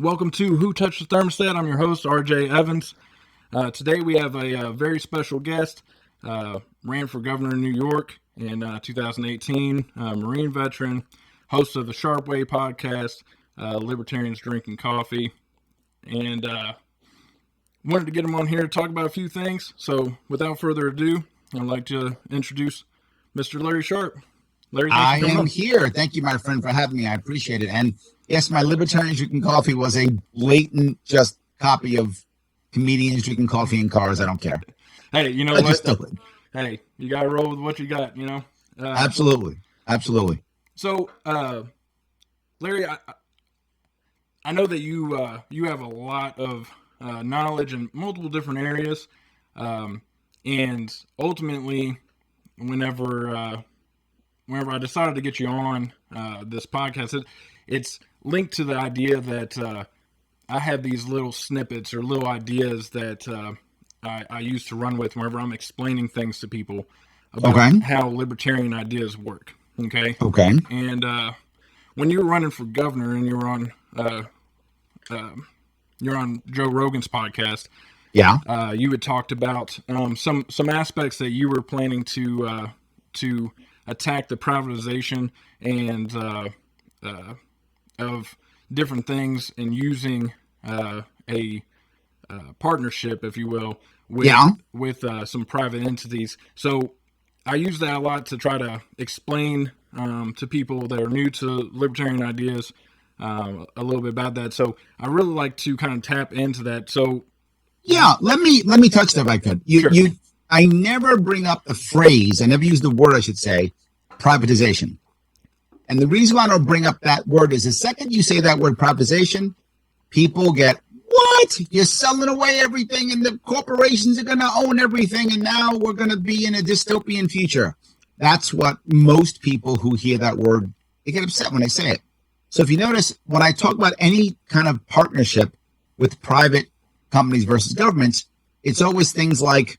Welcome to Who Touched the Thermostat? I'm your host, RJ Evans. Today we have a very special guest. Ran for governor of New York in 2018, Marine veteran, host of the Sharpe Way podcast, Libertarians Drinking Coffee, and wanted to get him on here to talk about a few things. So without further ado, I'd like to introduce Mr. Larry Sharpe. Larry, I am here. Thank you, my friend, for having me. I appreciate it. And yes, my Libertarians Drinking Coffee was a blatant just copy of Comedians Drinking Coffee in Cars. I don't care. Hey, you know what? Hey, you got to roll with what you got, you know? Absolutely. So, Larry, I know that you have a lot of knowledge in multiple different areas. And ultimately, whenever I decided to get you on this podcast, it's linked to the idea that I have these little snippets or little ideas that I use to run with whenever I'm explaining things to people about how libertarian ideas work. Okay. And when you were running for governor and you're on Joe Rogan's podcast, you had talked about some aspects that you were planning to attack the privatization and of different things, and using a partnership, if you will, with some private entities. So I use that a lot to try to explain to people that are new to libertarian ideas a little bit about that. So I really like to kind of tap into that. So let me touch that if I could. Sure. I never bring up the phrase, I never use the word, I should say, privatization. And the reason why I don't bring up that word is the second you say that word privatization, people get, what? You're selling away everything and the corporations are going to own everything and now we're going to be in a dystopian future. That's what most people who hear that word, they get upset when I say it. So if you notice, when I talk about any kind of partnership with private companies versus governments, it's always things like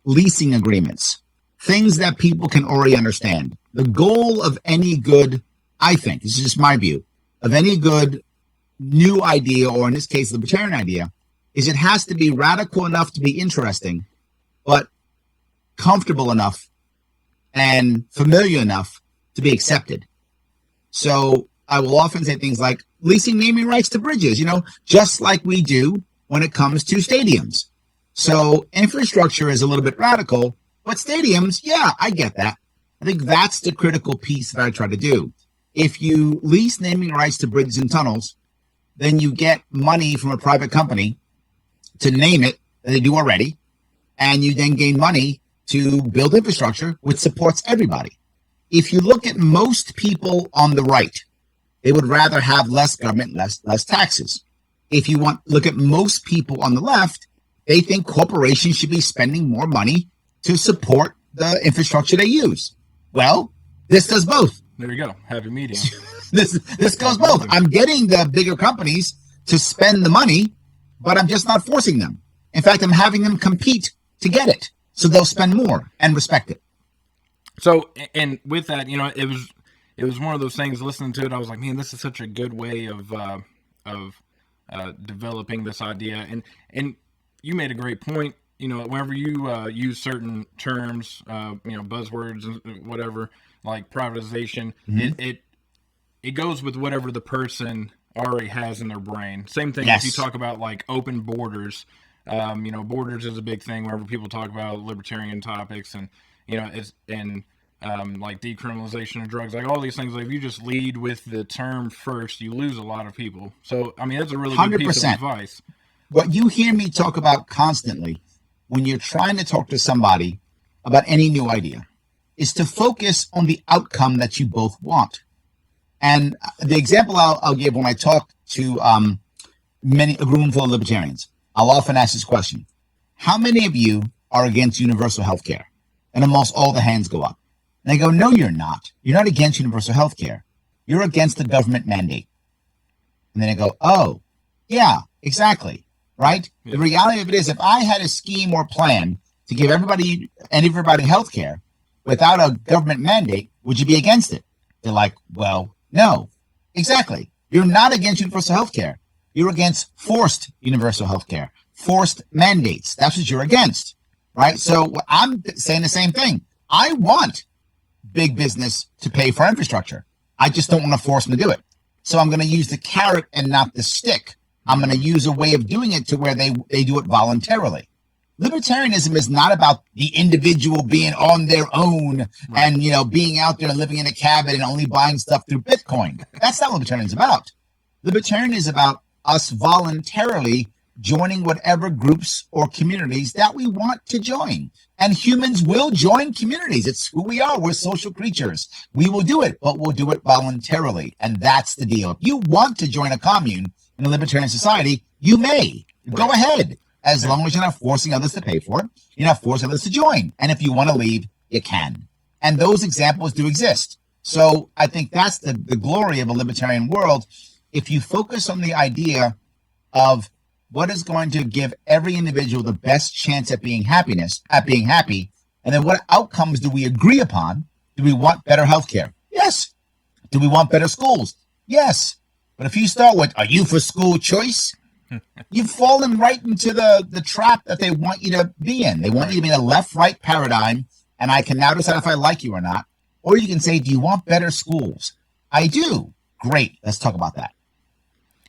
leasing agreements, things that people can already understand. The goal of any good, I think, this is just my view, of any good new idea, or in this case, libertarian idea, is it has to be radical enough to be interesting, but comfortable enough and familiar enough to be accepted. So I will often say things like leasing naming rights to bridges, just like we do when it comes to stadiums. So infrastructure is a little bit radical, but stadiums, yeah, I get that. I think that's the critical piece that I try to do. If you lease naming rights to bridges and tunnels, then you get money from a private company to name it, that they do already, and you then gain money to build infrastructure, which supports everybody. If you look at most people on the right, they would rather have less government, less taxes. If you look at most people on the left, they think corporations should be spending more money to support the infrastructure they use. Well, this does both. There you go. Happy medium. This goes both. I'm getting the bigger companies to spend the money, but I'm just not forcing them. In fact, I'm having them compete to get it, so they'll spend more and respect it. So, and with that, it was one of those things. Listening to it, I was like, man, this is such a good way of developing this idea. And you made a great point. Whenever you use certain terms, buzzwords and whatever, like privatization, it goes with whatever the person already has in their brain. Same thing if you talk about like open borders. Borders is a big thing whenever people talk about libertarian topics, and like decriminalization of drugs, like all these things. Like if you just lead with the term first, you lose a lot of people. So I mean, that's a really good piece of advice. What you hear me talk about constantly when you're trying to talk to somebody about any new idea is to focus on the outcome that you both want. And the example I'll give when I talk to a room full of libertarians, I'll often ask this question: how many of you are against universal health care? And almost all the hands go up. And they go, no, you're not. You're not against universal health care. You're against the government mandate. And then I go, oh, yeah, exactly. Right? Yeah. The reality of it is, if I had a scheme or plan to give everybody health care without a government mandate, would you be against it? They're like, well, no. Exactly. You're not against universal health care. You're against forced universal health care, forced mandates. That's what you're against, right? So I'm saying the same thing. I want big business to pay for infrastructure. I just don't want to force them to do it. So I'm going to use the carrot and not the stick. I'm going to use a way of doing it to where they do it voluntarily. Libertarianism is not about the individual being on their own and, being out there and living in a cabin and only buying stuff through Bitcoin. That's not what libertarian is about. Libertarian is about us voluntarily joining whatever groups or communities that we want to join. And humans will join communities. It's who we are. We're social creatures. We will do it, but we'll do it voluntarily. And that's the deal. If you want to join a commune in a libertarian society, you may. Go ahead. As long as you're not forcing others to pay for it, you're not forcing others to join. And if you want to leave, you can. And those examples do exist. So I think that's the glory of a libertarian world. If you focus on the idea of what is going to give every individual the best chance at being happy, and then what outcomes do we agree upon? Do we want better healthcare? Yes. Do we want better schools? Yes. But if you start with, are you for school choice? You've fallen right into the trap that they want you to be in. They want you to be in a left-right paradigm, and I can now decide if I like you or not. Or you can say, do you want better schools? I do. Great. Let's talk about that.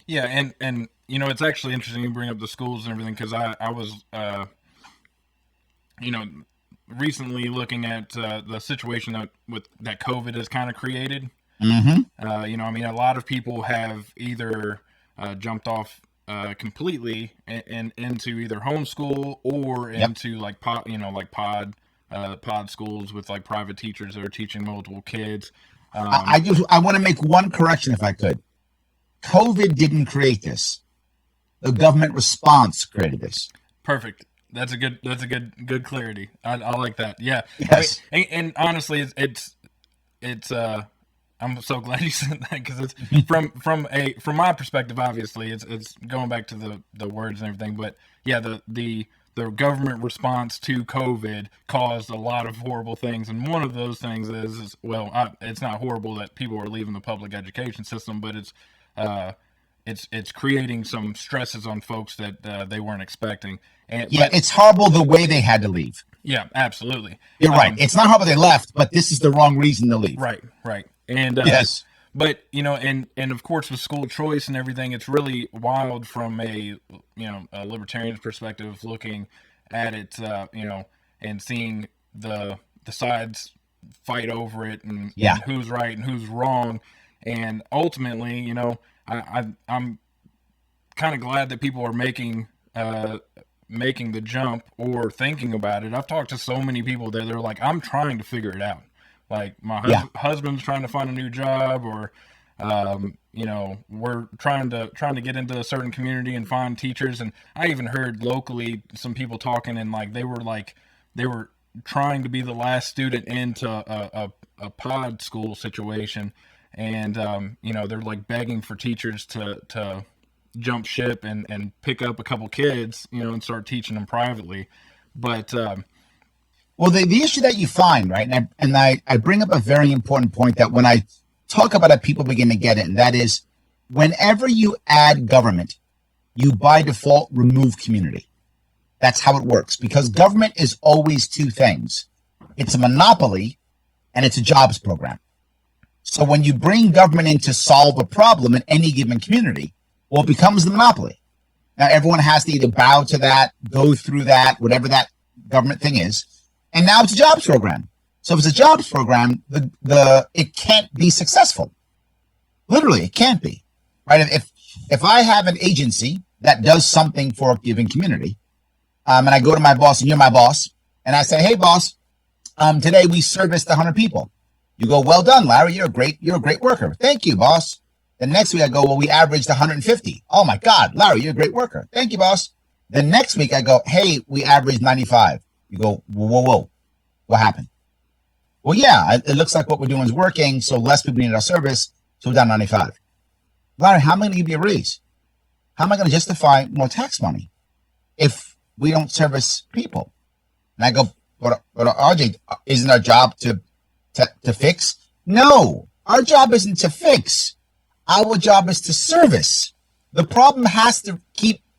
Yeah, and it's actually interesting you bring up the schools and everything, because I was, recently looking at the situation that COVID has kind of created. Mm-hmm. A lot of people have either jumped off completely and into either homeschool or into pod schools with like private teachers that are teaching multiple kids. I want to make one correction if I could. COVID didn't create this. The government response created this. Perfect. That's a good clarity. I like that. Yeah. Yes. And honestly, it's I'm so glad you said that, because it's from my perspective. Obviously, it's going back to the words and everything. But yeah, the government response to COVID caused a lot of horrible things, and one of those things is it's not horrible that people are leaving the public education system, but it's creating some stresses on folks that they weren't expecting. It's horrible the way they had to leave. Yeah, absolutely. You're right. It's not horrible they left, but this is the wrong reason to leave. Right. And yes. But and of course with school choice and everything, it's really wild from a libertarian perspective, looking at it, and seeing the sides fight over it and who's right and who's wrong, and ultimately, I'm kind of glad that people are making the jump or thinking about it. I've talked to so many people that they're like, I'm trying to figure it out. Like my husband's trying to find a new job, or we're trying to get into a certain community and find teachers. And I even heard locally some people talking, and they were trying to be the last student into a pod school situation, and they're like begging for teachers to jump ship and pick up a couple kids, and start teaching them privately. But well, the issue that you find, right, and I bring up a very important point that when I talk about it, people begin to get it, and that is, whenever you add government, you by default remove community. That's how it works, because government is always two things. It's a monopoly, and it's a jobs program. So when you bring government in to solve a problem in any given community, well, it becomes the monopoly. Now, everyone has to either bow to that, go through that, whatever that government thing is. And now it's a jobs program. So if it's a jobs program, it can't be successful. Literally, it can't be. Right? If I have an agency that does something for a given community, and I go to my boss, and you're my boss, and I say, hey, boss, today we serviced 100 people. You go, well done, Larry. You're a great worker. Thank you, boss. The next week I go, well, we averaged 150. Oh my God, Larry, you're a great worker. Thank you, boss. The next week I go, hey, we averaged 95. You go, whoa. What happened? Well, yeah, it looks like what we're doing is working, so less people need our service, so we're down 95. Larry, how am I going to give you a raise? How am I going to justify more tax money if we don't service people? And I go, but RJ, isn't our job to fix? No, our job isn't to fix. Our job is to service. The problem has to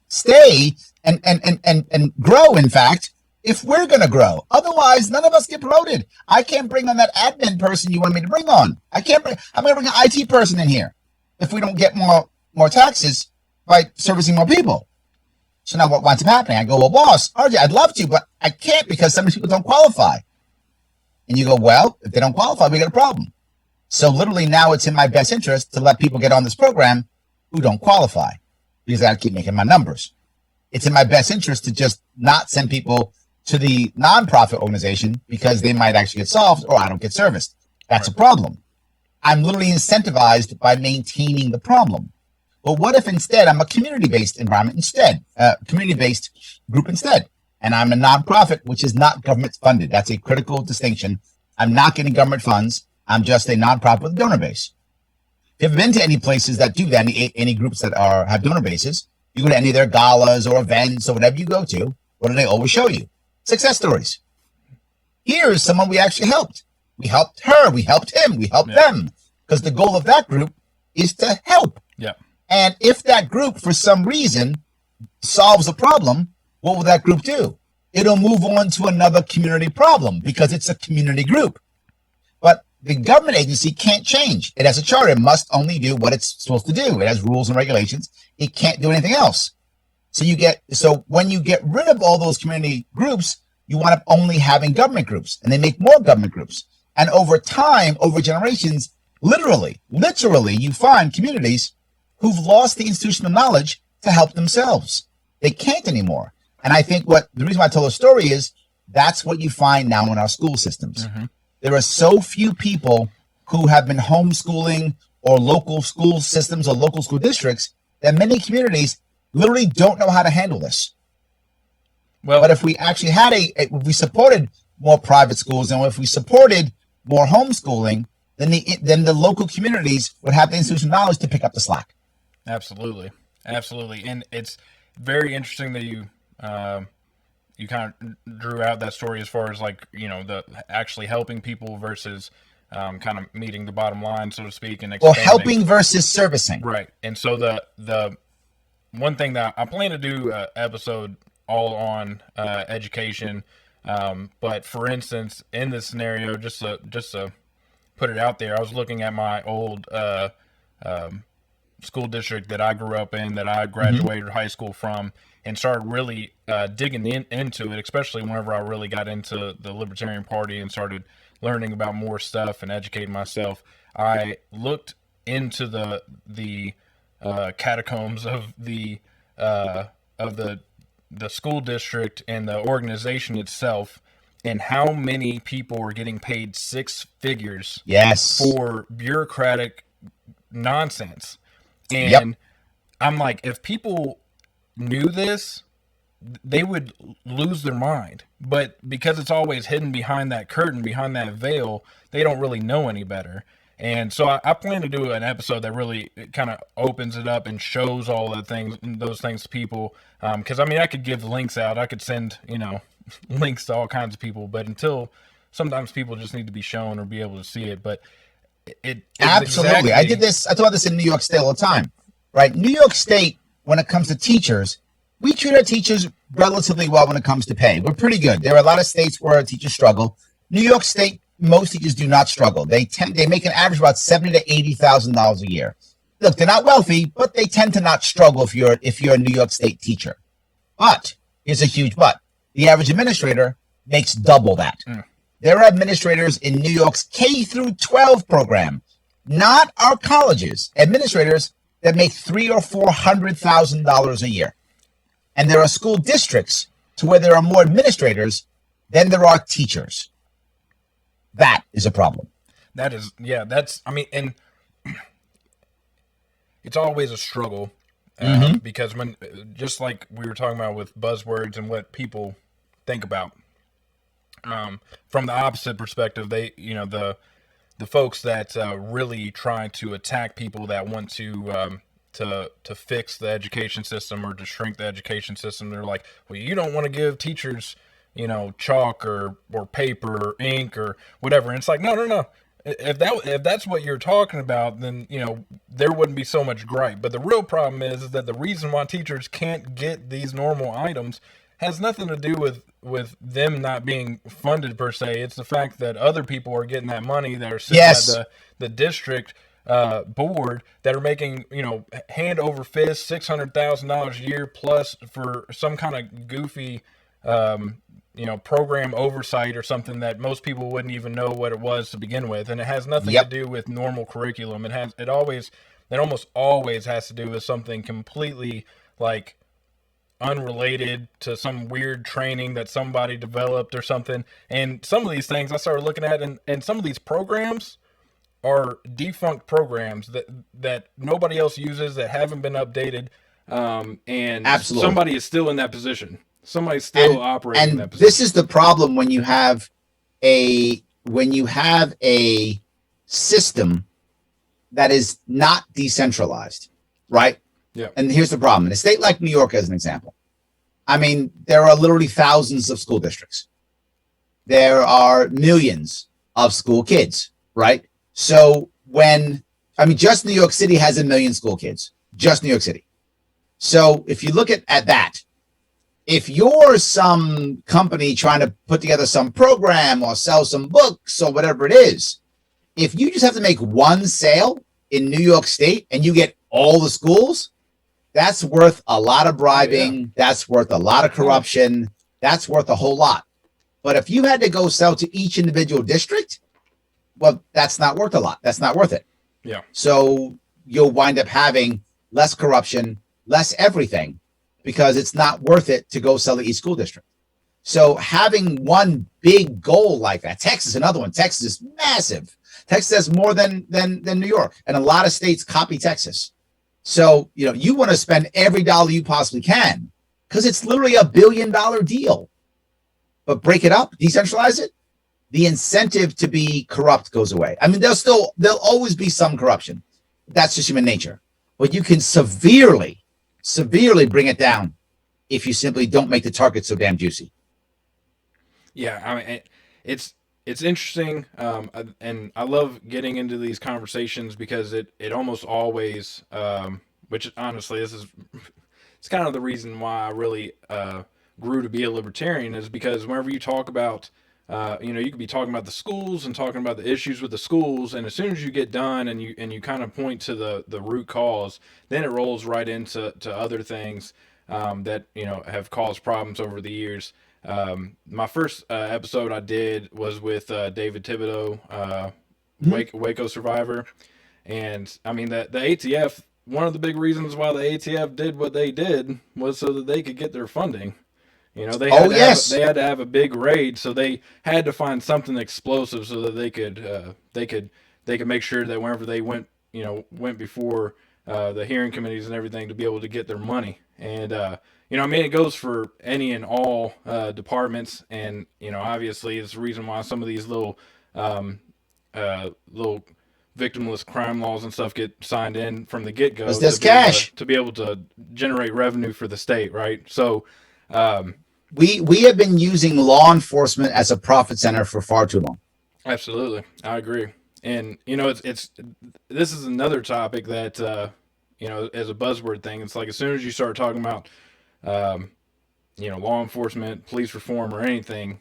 stay and grow, in fact, if we're going to grow. Otherwise, none of us get promoted. I can't bring on that admin person you want me to bring on. I'm going to bring an IT person in here if we don't get more taxes by servicing more people. So now what winds up happening? I go, well, boss, RJ, I'd love to, but I can't because some of these people don't qualify. And you go, well, if they don't qualify, we got a problem. So literally now it's in my best interest to let people get on this program who don't qualify because I keep making my numbers. It's in my best interest to just not send people to the nonprofit organization because they might actually get solved or I don't get serviced. That's a problem. I'm literally incentivized by maintaining the problem. But what if instead I'm a community-based environment instead, community-based group instead, and I'm a nonprofit, which is not government funded. That's a critical distinction. I'm not getting government funds. I'm just a nonprofit with a donor base. If you've ever been to any places that do that, any groups that have donor bases, you go to any of their galas or events or whatever you go to, what do they always show you? Success stories. Here is someone we actually helped. We helped her. We helped him. We helped them. Because the goal of that group is to help. Yeah. And if that group, for some reason, solves a problem, what will that group do? It'll move on to another community problem because it's a community group. But the government agency can't change. It has a charter. It must only do what it's supposed to do. It has rules and regulations. It can't do anything else. So when you get rid of all those community groups, you wind up only having government groups, and they make more government groups. And over time, over generations, literally, you find communities who've lost the institutional knowledge to help themselves. They can't anymore. And I think the reason why I tell the story is that's what you find now in our school systems. Mm-hmm. There are so few people who have been homeschooling or local school systems or local school districts that many communities literally don't know how to handle this. Well, but if we actually had if we supported more private schools and if we supported more homeschooling, then the local communities would have the institutional knowledge to pick up the slack. Absolutely. And it's very interesting that you kind of drew out that story as far as the actually helping people versus kind of meeting the bottom line, so to speak, and expanding. Well, helping versus servicing. Right. And so the one thing that I plan to do an episode all on education, but for instance, in this scenario, just to put it out there, I was looking at my old school district that I grew up in, that I graduated high school from, and started really digging into it, especially whenever I really got into the Libertarian Party and started learning about more stuff and educating myself. I looked into the catacombs of the school district and the organization itself, and how many people were getting paid six figures for bureaucratic nonsense. And I'm like, if people knew this, they would lose their mind. But because it's always hidden behind that curtain, behind that veil, they don't really know any better. And so I plan to do an episode that really kind of opens it up and shows all those things to people. Because I could give links out. I could send, links to all kinds of people. But until sometimes people just need to be shown or be able to see it. But absolutely. I talk about this in New York State all the time, right? New York State, when it comes to teachers, we treat our teachers relatively well when it comes to pay. We're pretty good. There are a lot of states where teachers struggle. New York State, most teachers do not struggle. They make an average about $70,000 to $80,000 a year. Look, they're not wealthy, but they tend to not struggle if you're a New York State teacher. But here's a huge but: the average administrator makes double that. There are administrators in New York's K through 12 program, not our colleges, administrators that make $300,000 or $400,000 a year. And there are school districts to where there are more administrators than there are teachers. That is a problem. And it's always a struggle because when, just like we were talking about with buzzwords and what people think about, from the opposite perspective, they, the folks that really try to attack people that want to fix the education system or to shrink the education system, they're like, well, you don't want to give teachers, chalk or paper or ink or whatever. And it's like, no. if that's what you're talking about, then there wouldn't be so much gripe. But the real problem is that the reason why teachers can't get these normal items has nothing to do with them not being funded per se. It's the fact that other people are getting that money that are sitting Yes. at the district board that are making hand over fist $600,000 a year plus for some kind of goofy program oversight or something that most people wouldn't even know what it was to begin with, and it has nothing to do with normal curriculum. It almost always has to do with something completely like unrelated to some weird training that somebody developed or something. And some of these things I started looking at, and some of these programs are defunct programs that nobody else uses, that haven't been updated, and Absolutely. somebody is still in that position. Somebody's still operating in that position. This is the problem when you have a system that is not decentralized, right? Yeah. And here's the problem. In a state like New York, as an example, I mean, there are literally thousands of school districts. There are millions of school kids, right? So just New York City has 1 million school kids, just New York City. So if you look at that, if you're some company trying to put together some program or sell some books or whatever it is, if you just have to make one sale in New York State and you get all the schools, that's worth a lot of bribing. Yeah. That's worth a lot of corruption. That's worth a whole lot. But if you had to go sell to each individual district, well, that's not worth a lot. That's not worth it. Yeah. So you'll wind up having less corruption, less everything, because it's not worth it to go sell to each school district. So having one big goal like that, Texas, another one. Texas is massive. Texas has more than New York, and a lot of states copy Texas. So you want to spend every dollar you possibly can, because it's literally $1 billion deal. But break it up, decentralize it. The incentive to be corrupt goes away. I mean, there'll always be some corruption. That's just human nature. But you can severely bring it down if you simply don't make the target so damn juicy. Yeah, I mean, it's interesting, and I love getting into these conversations because it almost always, which honestly, it's kind of the reason why I really grew to be a libertarian, is because whenever you talk about, you could be talking about the schools and talking about the issues with the schools, and as soon as you get done and you kind of point to the root cause, then it rolls right into other things that have caused problems over the years. My first episode I did was with David Thibodeau, Waco survivor, and I mean the ATF. One of the big reasons why the ATF did what they did was so that they could get their funding. They had to have a big raid, so they had to find something explosive so that they could make sure that whenever they went before the hearing committees and everything, to be able to get their money. And it goes for any and all departments, and obviously it's the reason why some of these little victimless crime laws and stuff get signed in from the get-go. Because there's cash to be able to generate revenue for the state, right? So. We have been using law enforcement as a profit center for far too long. Absolutely, I agree. And this is another topic that as a buzzword thing, it's like as soon as you start talking about law enforcement, police reform, or anything,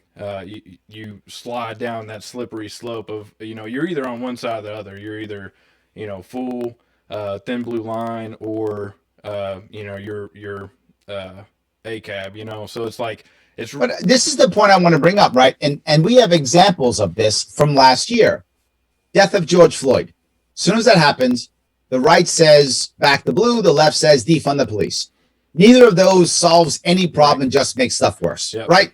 you slide down that slippery slope of you're either on one side or the other. You're either full thin blue line, or you're ACAB, so it's like But this is the point I want to bring up, right? And we have examples of this from last year. Death of George Floyd. As soon as that happens, the right says back the blue, the left says defund the police. Neither of those solves any problem, and just makes stuff worse, right?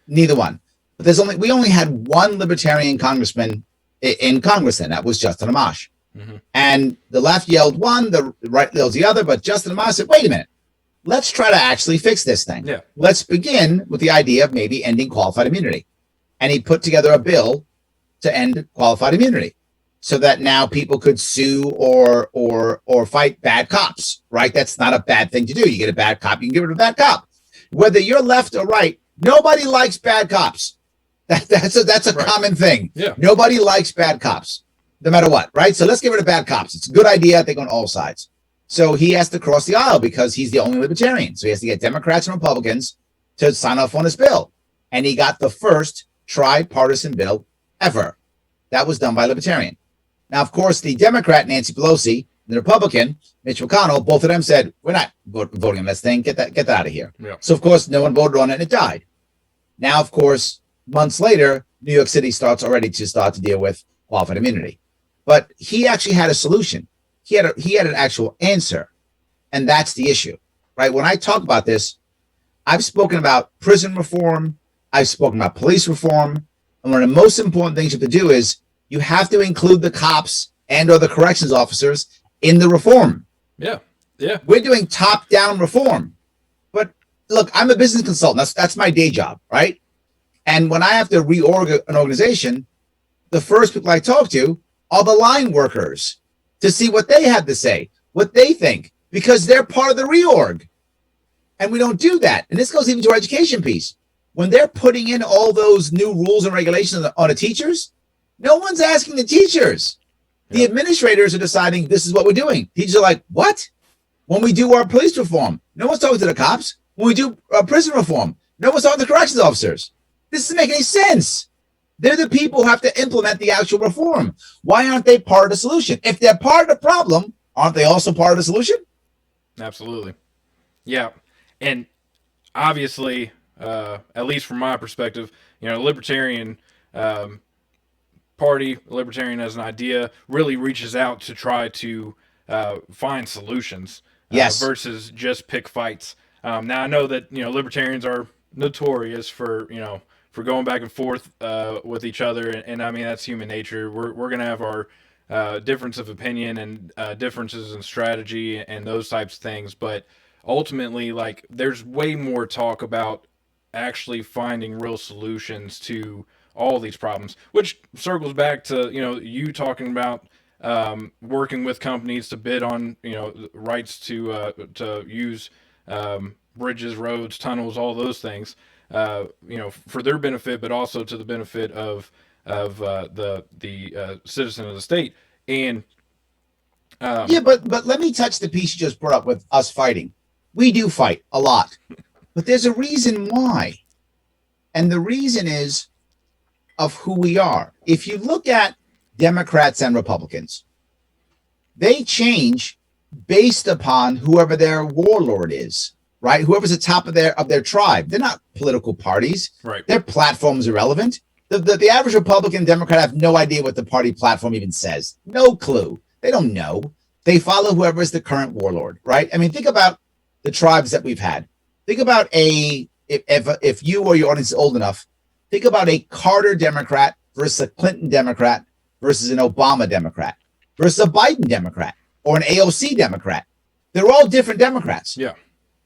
Neither one. But we only had one libertarian congressman in Congress then. That was Justin Amash. Mm-hmm. And the left yelled one, the right yelled the other, but Justin Amash said, wait a minute. Let's try to actually fix this thing. Yeah. Let's begin with the idea of maybe ending qualified immunity. And he put together a bill to end qualified immunity so that now people could sue or fight bad cops, right? That's not a bad thing to do. You get a bad cop, you can get rid of a bad cop. Whether you're left or right, nobody likes bad cops. That's a right. Common thing. Yeah. Nobody likes bad cops. no matter what, right? So let's get rid of bad cops. It's a good idea, I think, on all sides. So he has to cross the aisle because he's the only libertarian. So he has to get Democrats and Republicans to sign off on his bill. And he got the first tripartisan bill ever. That was done by a libertarian. Now, of course, the Democrat, Nancy Pelosi, and the Republican, Mitch McConnell, both of them said, we're not voting on this thing. Get that out of here. Yeah. So, of course, no one voted on it and it died. Now, of course, months later, New York City starts to deal with qualified immunity. But he actually had a solution. He had an actual answer. And that's the issue, right? When I talk about this, I've spoken about prison reform. I've spoken about police reform. And one of the most important things you have to do is you have to include the cops and or the corrections officers in the reform. Yeah. Yeah. We're doing top-down reform. But look, I'm a business consultant. That's my day job, right? And when I have to reorg an organization, the first people I talk to are the line workers to see what they have to say, what they think, because they're part of the reorg. And we don't do that. And this goes even to our education piece. When they're putting in all those new rules and regulations on the teachers, no one's asking the teachers. The administrators are deciding this is what we're doing. Teachers are like, what? When we do our police reform, no one's talking to the cops. When we do prison reform, no one's talking to the corrections officers. This doesn't make any sense. They're the people who have to implement the actual reform. Why aren't they part of the solution? If they're part of the problem, aren't they also part of the solution? Absolutely. Yeah. And obviously, at least from my perspective, libertarian party, libertarian as an idea, really reaches out to try to find solutions versus just pick fights. Now, I know that, libertarians are notorious for going back and forth with each other. And I mean, that's human nature. We're going to have our difference of opinion and differences in strategy and those types of things. But ultimately, like, there's way more talk about actually finding real solutions to all these problems, which circles back to, you talking about working with companies to bid on, rights to use bridges, roads, tunnels, all those things. For their benefit, but also to the benefit of the citizen of the state. And but let me touch the piece you just brought up with us fighting. We do fight a lot, but there's a reason why, and the reason is of who we are. If you look at Democrats and Republicans, they change based upon whoever their warlord is. Right? Whoever's the top of their tribe. They're not political parties. Right. Their platform's irrelevant. The average Republican, Democrat have no idea what the party platform even says. No clue. They don't know. They follow whoever is the current warlord, right? I mean, think about the tribes that we've had. Think about if you or your audience is old enough, think about a Carter Democrat versus a Clinton Democrat versus an Obama Democrat versus a Biden Democrat or an AOC Democrat. They're all different Democrats. Yeah.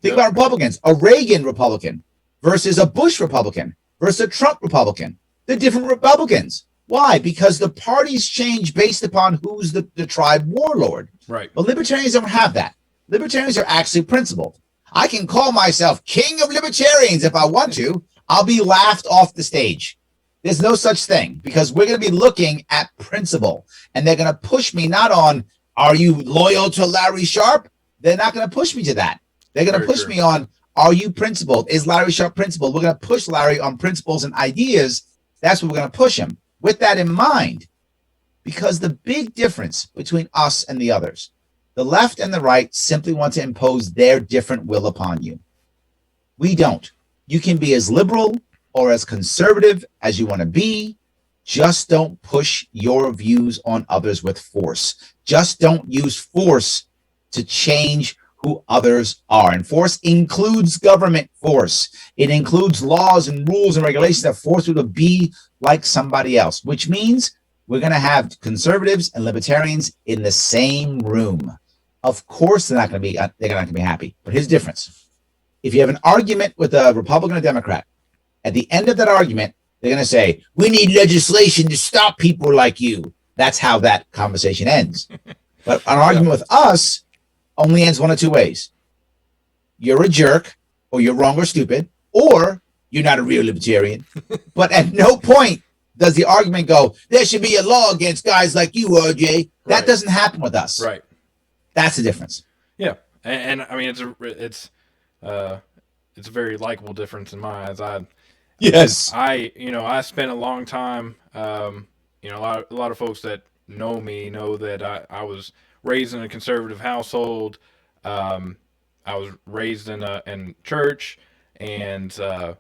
Think about Republicans, a Reagan Republican versus a Bush Republican versus a Trump Republican. They're different Republicans. Why? Because the parties change based upon who's the tribe warlord. Right. But libertarians don't have that. Libertarians are actually principled. I can call myself king of libertarians if I want to. I'll be laughed off the stage. There's no such thing because we're going to be looking at principle. And they're going to push me not on, are you loyal to Larry Sharpe? They're not going to push me to that. They're going to push me on, are you principled? Is Larry Sharpe principled? We're going to push Larry on principles and ideas. That's what we're going to push him. With that in mind, because the big difference between us and the others, the left and the right simply want to impose their different will upon you. We don't. You can be as liberal or as conservative as you want to be. Just don't push your views on others with force. Just don't use force to change who others are. And force includes government force. It includes laws and rules and regulations that force you to be like somebody else, which means we're going to have conservatives and libertarians in the same room. Of course, they're not going to be happy. But here's the difference. If you have an argument with a Republican or Democrat, at the end of that argument, they're going to say, we need legislation to stop people like you. That's how that conversation ends. But an argument with us only ends one of two ways. You're a jerk, or you're wrong or stupid, or you're not a real libertarian. But at no point does the argument go, there should be a law against guys like you, OJ. That Right. doesn't happen with us. Right. That's the difference. Yeah. And I mean, it's a very likable difference in my eyes. Yes. I spent a long time, a lot of folks that know me know that I was raised in a conservative household. I was raised in church, and I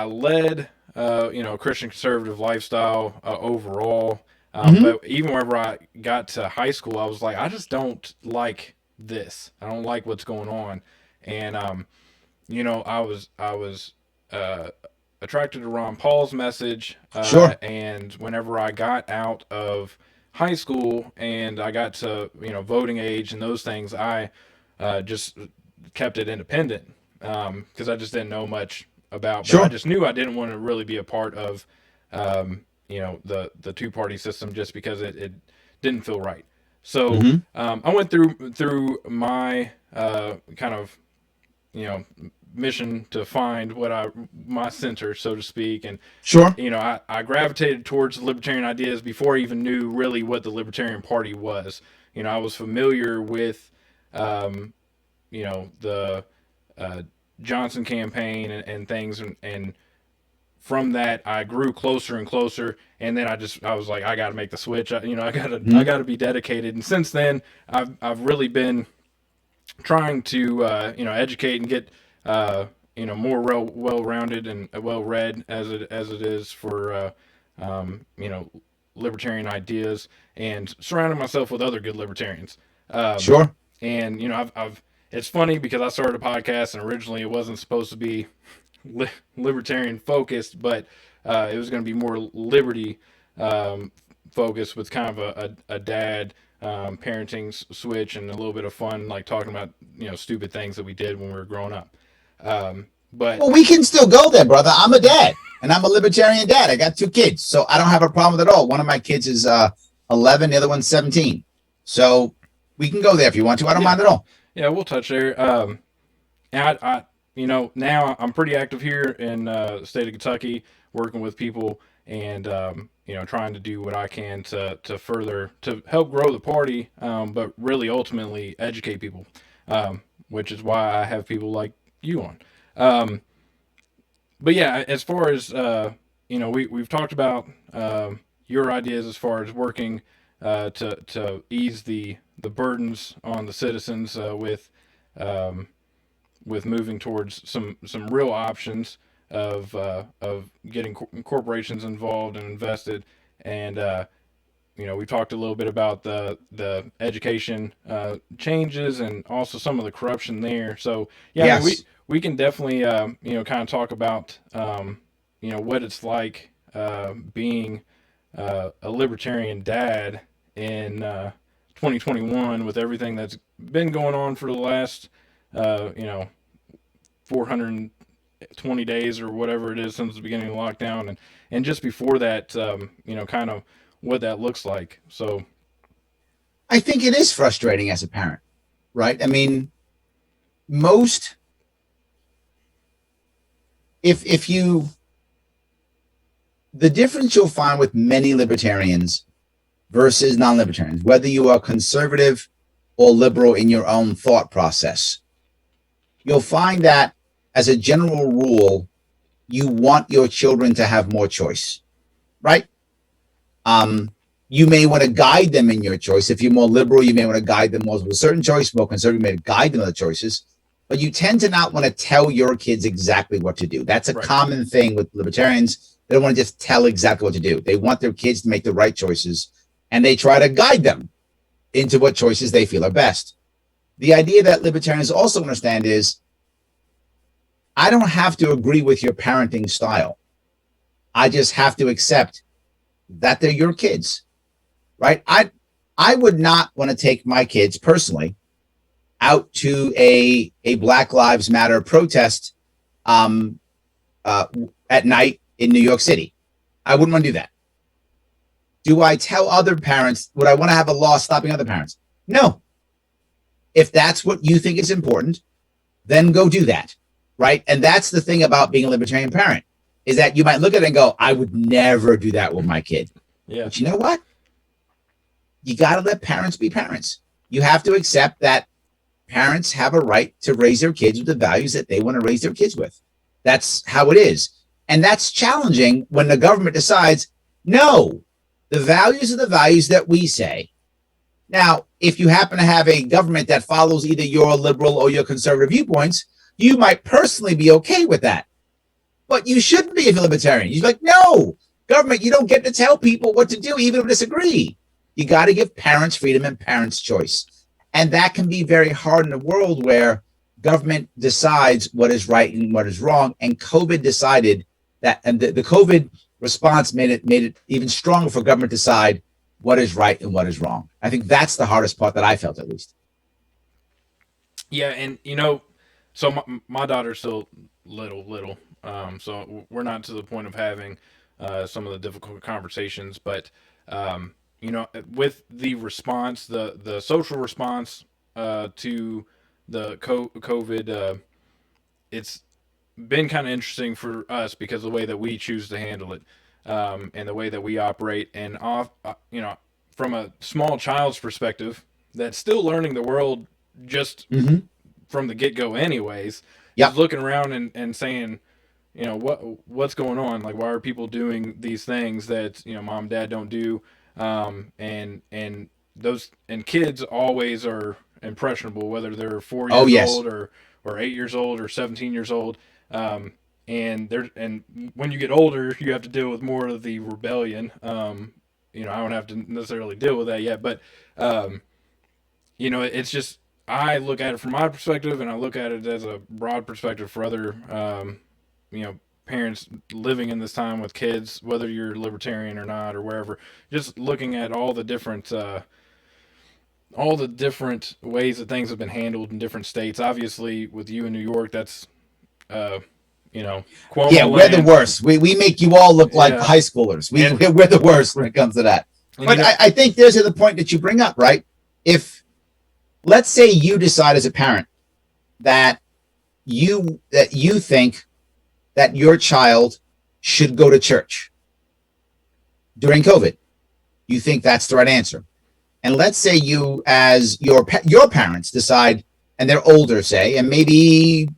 led a Christian conservative lifestyle overall. But even whenever I got to high school, I was like, I just don't like this. I don't like what's going on, and I was attracted to Ron Paul's message. Sure. And whenever I got out of high school and I got to voting age and those things, I just kept it independent because I just didn't know much about. Sure. But I just knew I didn't want to really be a part of the two-party system just because it didn't feel right. So I went through my kind of mission to find my center, so to speak, and Sure. I gravitated towards libertarian ideas before I even knew really what the Libertarian Party was. I was familiar with the Johnson campaign and things, and from that I grew closer and closer, and then I was like, I got to make the switch. I got to be dedicated, and since then I've really been trying to educate and get more well-rounded and well-read as it is for libertarian ideas, and surrounding myself with other good libertarians. Sure. And I've it's funny because I started a podcast and originally it wasn't supposed to be libertarian focused, but it was going to be more liberty focused with kind of a dad parenting switch and a little bit of fun, like talking about stupid things that we did when we were growing up. But well, we can still go there, brother. I'm a dad, and I'm a libertarian dad. I got 2 kids, so I don't have a problem with it at all. One of my kids is 11, the other one's 17. So we can go there if you want to. I don't mind at all. Yeah, we'll touch there. And I now I'm pretty active here in the state of Kentucky, working with people and trying to do what I can to further to help grow the party, but really ultimately educate people, which is why I have people like you on. But yeah, as far as we've talked about your ideas as far as working to ease the burdens on the citizens with moving towards some real options of getting corporations involved and invested, and we talked a little bit about the education changes and also some of the corruption there. So yeah, Yes. I mean, we can definitely kind of talk about what it's like being a libertarian dad in 2021 with everything that's been going on for the last 420 days or whatever it is since the beginning of the lockdown, and just before that, kind of what that looks like. So I think it is frustrating as a parent, right? I mean, the difference you'll find with many libertarians versus non-libertarians, whether you are conservative or liberal in your own thought process, you'll find that as a general rule, you want your children to have more choice, right? You may want to guide them in your choice. If you're more liberal, you may want to guide them more with a certain choice. More conservative, you may guide them to the choices. But you tend to not want to tell your kids exactly what to do. That's a Right. common thing with libertarians. They don't want to just tell exactly what to do. They want their kids to make the right choices, and they try to guide them into what choices they feel are best. The idea that libertarians also understand is, I don't have to agree with your parenting style. I just have to accept that they're your kids, right? I would not want to take my kids personally out to a Black Lives Matter protest at night in New York City. I wouldn't want to do that. Do I tell other parents, would I want to have a law stopping other parents? No. If that's what you think is important, then go do that, right? And that's the thing about being a libertarian parent. is that you might look at it and go, I would never do that with my kid. Yeah. But you know what? You got to let parents be parents. You have to accept that parents have a right to raise their kids with the values that they want to raise their kids with. That's how it is. And that's challenging when the government decides, no, the values are the values that we say. Now, if you happen to have a government that follows either your liberal or your conservative viewpoints, you might personally be okay with that. But you shouldn't be if you're libertarian. You're like, no, government, you don't get to tell people what to do, even if they disagree. You got to give parents freedom and parents choice. And that can be very hard in a world where government decides what is right and what is wrong. And COVID decided that, and the COVID response made it even stronger for government to decide what is right and what is wrong. I think that's the hardest part that I felt, at least. Yeah, and so my daughter's still little, so we're not to the point of having some of the difficult conversations, but with the response, the social response to the COVID, it's been kind of interesting for us because of the way that we choose to handle it, and the way that we operate, and from a small child's perspective that's still learning the world just from the get-go anyways, is looking around and saying, what's going on? Like, why are people doing these things that mom and dad don't do? And kids always are impressionable, whether they're 4 years old or 8 years old or 17 years old. And when you get older, you have to deal with more of the rebellion. I don't have to necessarily deal with that yet, but it's just, I look at it from my perspective, and I look at it as a broad perspective for other parents living in this time with kids, whether you're libertarian or not or wherever. Just looking at all the different ways that things have been handled in different states. Obviously, with you in New York, that's Cuomo we're the worst. We make you all look like high schoolers. We're the worst when it comes to that. But I think there's the point that you bring up, right? If, let's say you decide as a parent that you think that your child should go to church during COVID, you think that's the right answer. And let's say you, as your parents, decide, and they're older, say, and maybe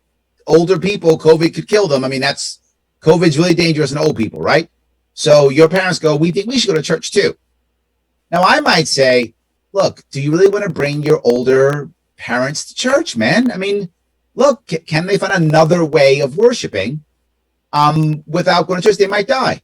older people, COVID could kill them. I mean, COVID's really dangerous in old people, right? So your parents go, we think we should go to church too. Now, I might say, look, do you really want to bring your older parents to church, man? I mean, look, can they find another way of worshiping without going to church? They might die.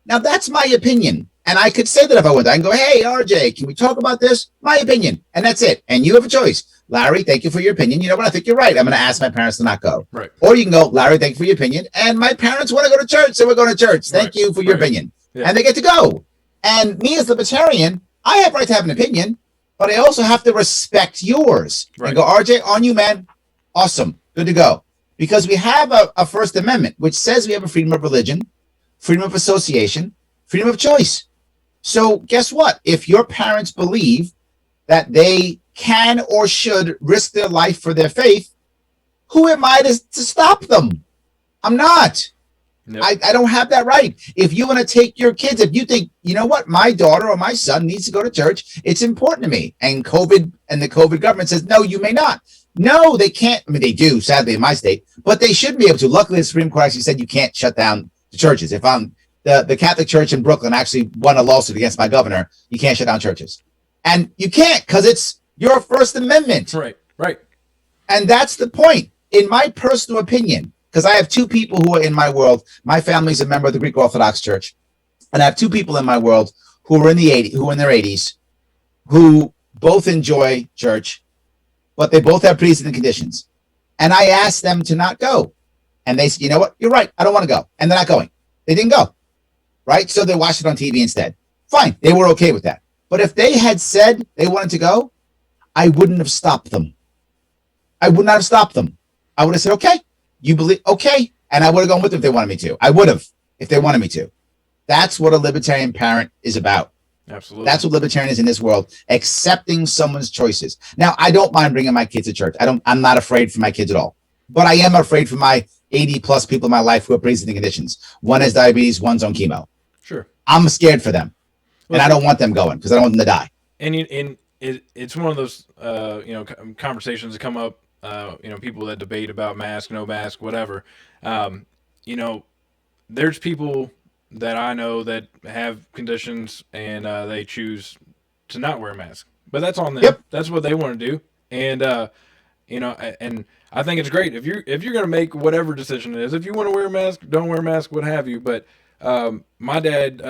Now, that's my opinion. And I could say that if I went. I can go, hey, RJ, can we talk about this? My opinion. And that's it. And you have a choice. Larry, thank you for your opinion. You know what? I think you're right. I'm going to ask my parents to not go. Right. Or you can go, Larry, thank you for your opinion. And my parents want to go to church, so we're going to church. Thank you for your opinion. Yeah. And they get to go. And me as libertarian, I have right to have an opinion, but I also have to respect yours. Right. And go, RJ, on you, man. Awesome. Good to go. Because we have a First Amendment, which says we have a freedom of religion, freedom of association, freedom of choice. So guess what? If your parents believe that they can or should risk their life for their faith, who am I to stop them? I'm not. Nope. I don't have that right. If you want to take your kids, if you think, you know what, my daughter or my son needs to go to church, it's important to me. And the COVID government says, no, you may not. No, they can't. I mean, they do, sadly, in my state, but they should be able to. Luckily, the Supreme Court actually said you can't shut down the churches. If the Catholic Church in Brooklyn actually won a lawsuit against my governor, you can't shut down churches. And you can't, because it's your First Amendment. Right. And that's the point. In my personal opinion, because I have two people who are in my world. My family's a member of the Greek Orthodox Church. And I have two people in my world who are in their 80s, who both enjoy church, but they both have pre-existing conditions. And I asked them to not go. And they said, you know what? You're right. I don't want to go. And they're not going. They didn't go. Right? So they watched it on TV instead. Fine. They were okay with that. But if they had said they wanted to go, I wouldn't have stopped them. I would not have stopped them. I would have said, okay, you believe, okay. And I would have gone with them if they wanted me to. I would have, if they wanted me to. That's what a libertarian parent is about. Absolutely. That's what libertarian is in this world, accepting someone's choices. Now, I don't mind bringing my kids to church. I'm not afraid for my kids at all. but I am afraid for my 80 plus people in my life who have pre-existing conditions. One has diabetes, one's on chemo. Sure. I'm scared for them, Well, and I don't want them going because I don't want them to die. and it's one of those conversations that come up. People that debate about mask, no mask, whatever. Um, you know, there's people that I know that have conditions and they choose to not wear a mask, but that's on them. Yep. That's what they want to do, and and I think it's great if you're going to make whatever decision it is. If you want to wear a mask, don't wear a mask, what have you. But my dad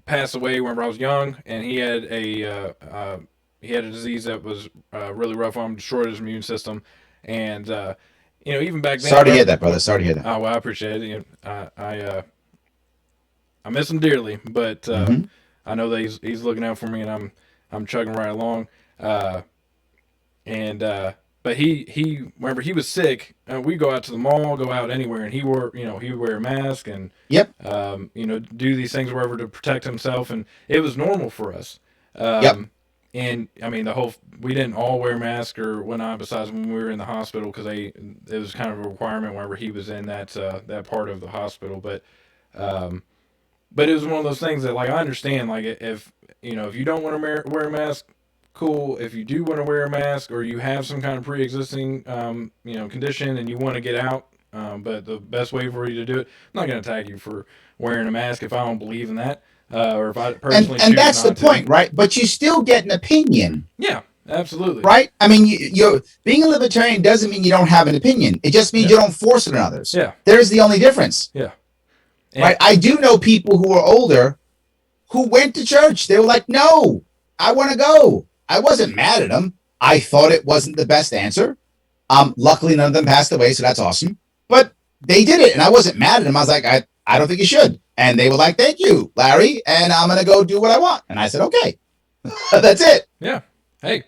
passed away whenever I was young, and he had a disease that was really rough on him, destroyed his immune system, and even back then. Sorry to hear that, brother. Sorry to hear that. Oh well, I appreciate it. I miss him dearly, but Mm-hmm. I know that he's looking out for me, and I'm chugging right along. Uh, and But he whenever he was sick, we go out to the mall, go out anywhere, and he would wear a mask and Yep. do these things wherever to protect himself, and it was normal for us. Yep. Um, and I mean we didn't all wear masks or whatnot, besides when we were in the hospital, because it was kind of a requirement whenever he was in that part of the hospital, um, but it was one of those things that, like, I understand, like, if you don't want to wear a mask, cool. If you do want to wear a mask, or you have some kind of pre-existing condition and you want to get out, but the best way for you to do it, I'm not going to tag you for wearing a mask if I don't believe in that, or if I personally And choose that's the not to. point, right? But you still get an opinion, Yeah, absolutely. right? I mean, you're being a libertarian doesn't mean you don't have an opinion. It just means Yeah. you don't force it on others. Yeah. There's the only difference, Yeah. right? I do know people who are older who went to church. They were like, "No, I want to go." I wasn't mad at them. I thought it wasn't the best answer. Luckily, none of them passed away, so that's awesome. But they did it, and I wasn't mad at them. I was like, I don't think you should. And they were like, "Thank you, Larry," and I'm gonna go do what I want. And I said, "Okay." That's it. Yeah. Hey,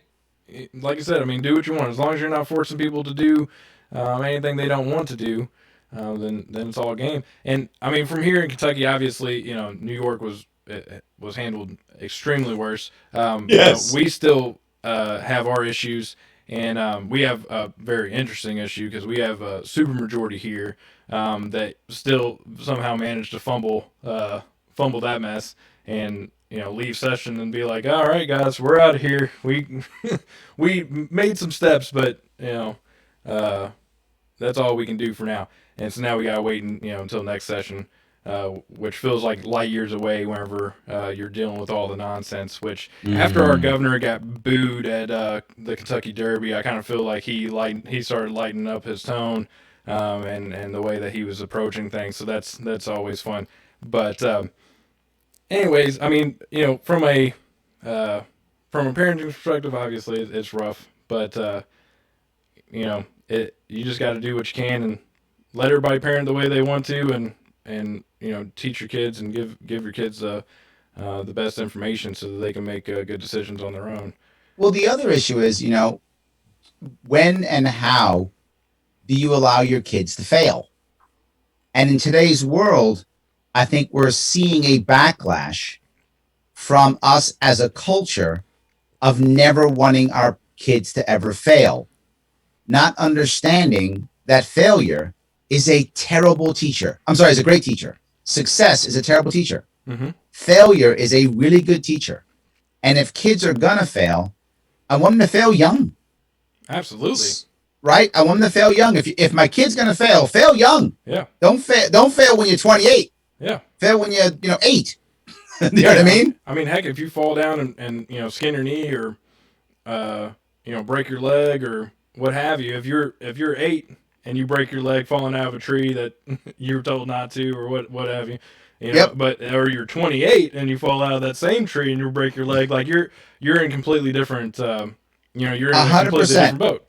like I said, I mean, do what you want. As long as you're not forcing people to do anything they don't want to do, then it's all game. And I mean, from here in Kentucky, obviously, New York was handled extremely worse. Yes. We still have our issues, and we have a very interesting issue because we have a supermajority here that still somehow managed to fumble that mess, and leave session and be like, all right, guys, we're out of here. We made some steps, but uh, that's all we can do for now. And so now we gotta wait until next session, which feels like light years away. Whenever you're dealing with all the nonsense, which after our governor got booed at the Kentucky Derby, I kind of feel like he started lightening up his tone, and the way that he was approaching things. So that's always fun. But anyways, I mean, from a parenting perspective, obviously it's rough, but you just got to do what you can and let everybody parent the way they want to, and teach your kids and give your kids the best information so that they can make good decisions on their own. Well, the other issue is, when and how do you allow your kids to fail? And in today's world, I think we're seeing a backlash from us as a culture of never wanting our kids to ever fail, not understanding that failure is a terrible teacher. I'm sorry, is a great teacher. Success is a terrible teacher. Mm-hmm. Failure is a really good teacher. And if kids are gonna fail, I want them to fail young. Absolutely. Right? I want them to fail young. If my kid's gonna fail young. Yeah. Don't fail when you're 28. Yeah. Fail when you're 8. You know what I mean? I mean, heck, if you fall down and skin your knee, or break your leg or what have you, if you're 8 and you break your leg falling out of a tree that you were told not to, or what have you, Yep. or you're 28 and you fall out of that same tree and you break your leg, like you're in completely different, you're in a completely 100%. different boat.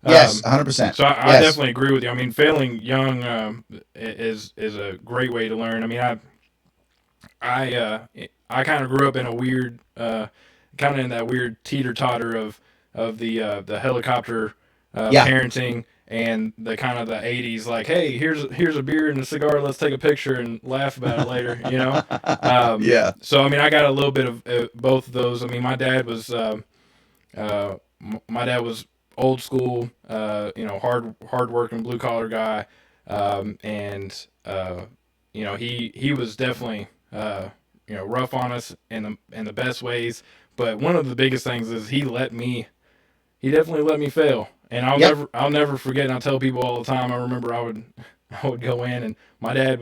Yes, 100%. So I Yes. definitely agree with you. I mean, failing young is a great way to learn. I mean, I kind of grew up in a weird, kind of in that weird teeter totter of the helicopter Yeah. parenting, and the kind of the 80s, like, hey, here's a beer and a cigar, let's take a picture and laugh about it later, Yeah. So I mean, I got a little bit of both of those. I mean, my dad was old school, hard working blue collar guy, and he was definitely rough on us in the best ways. But one of the biggest things is he definitely let me fail, and Yep. I'll never forget. And I tell people all the time. I remember I would go in, and my dad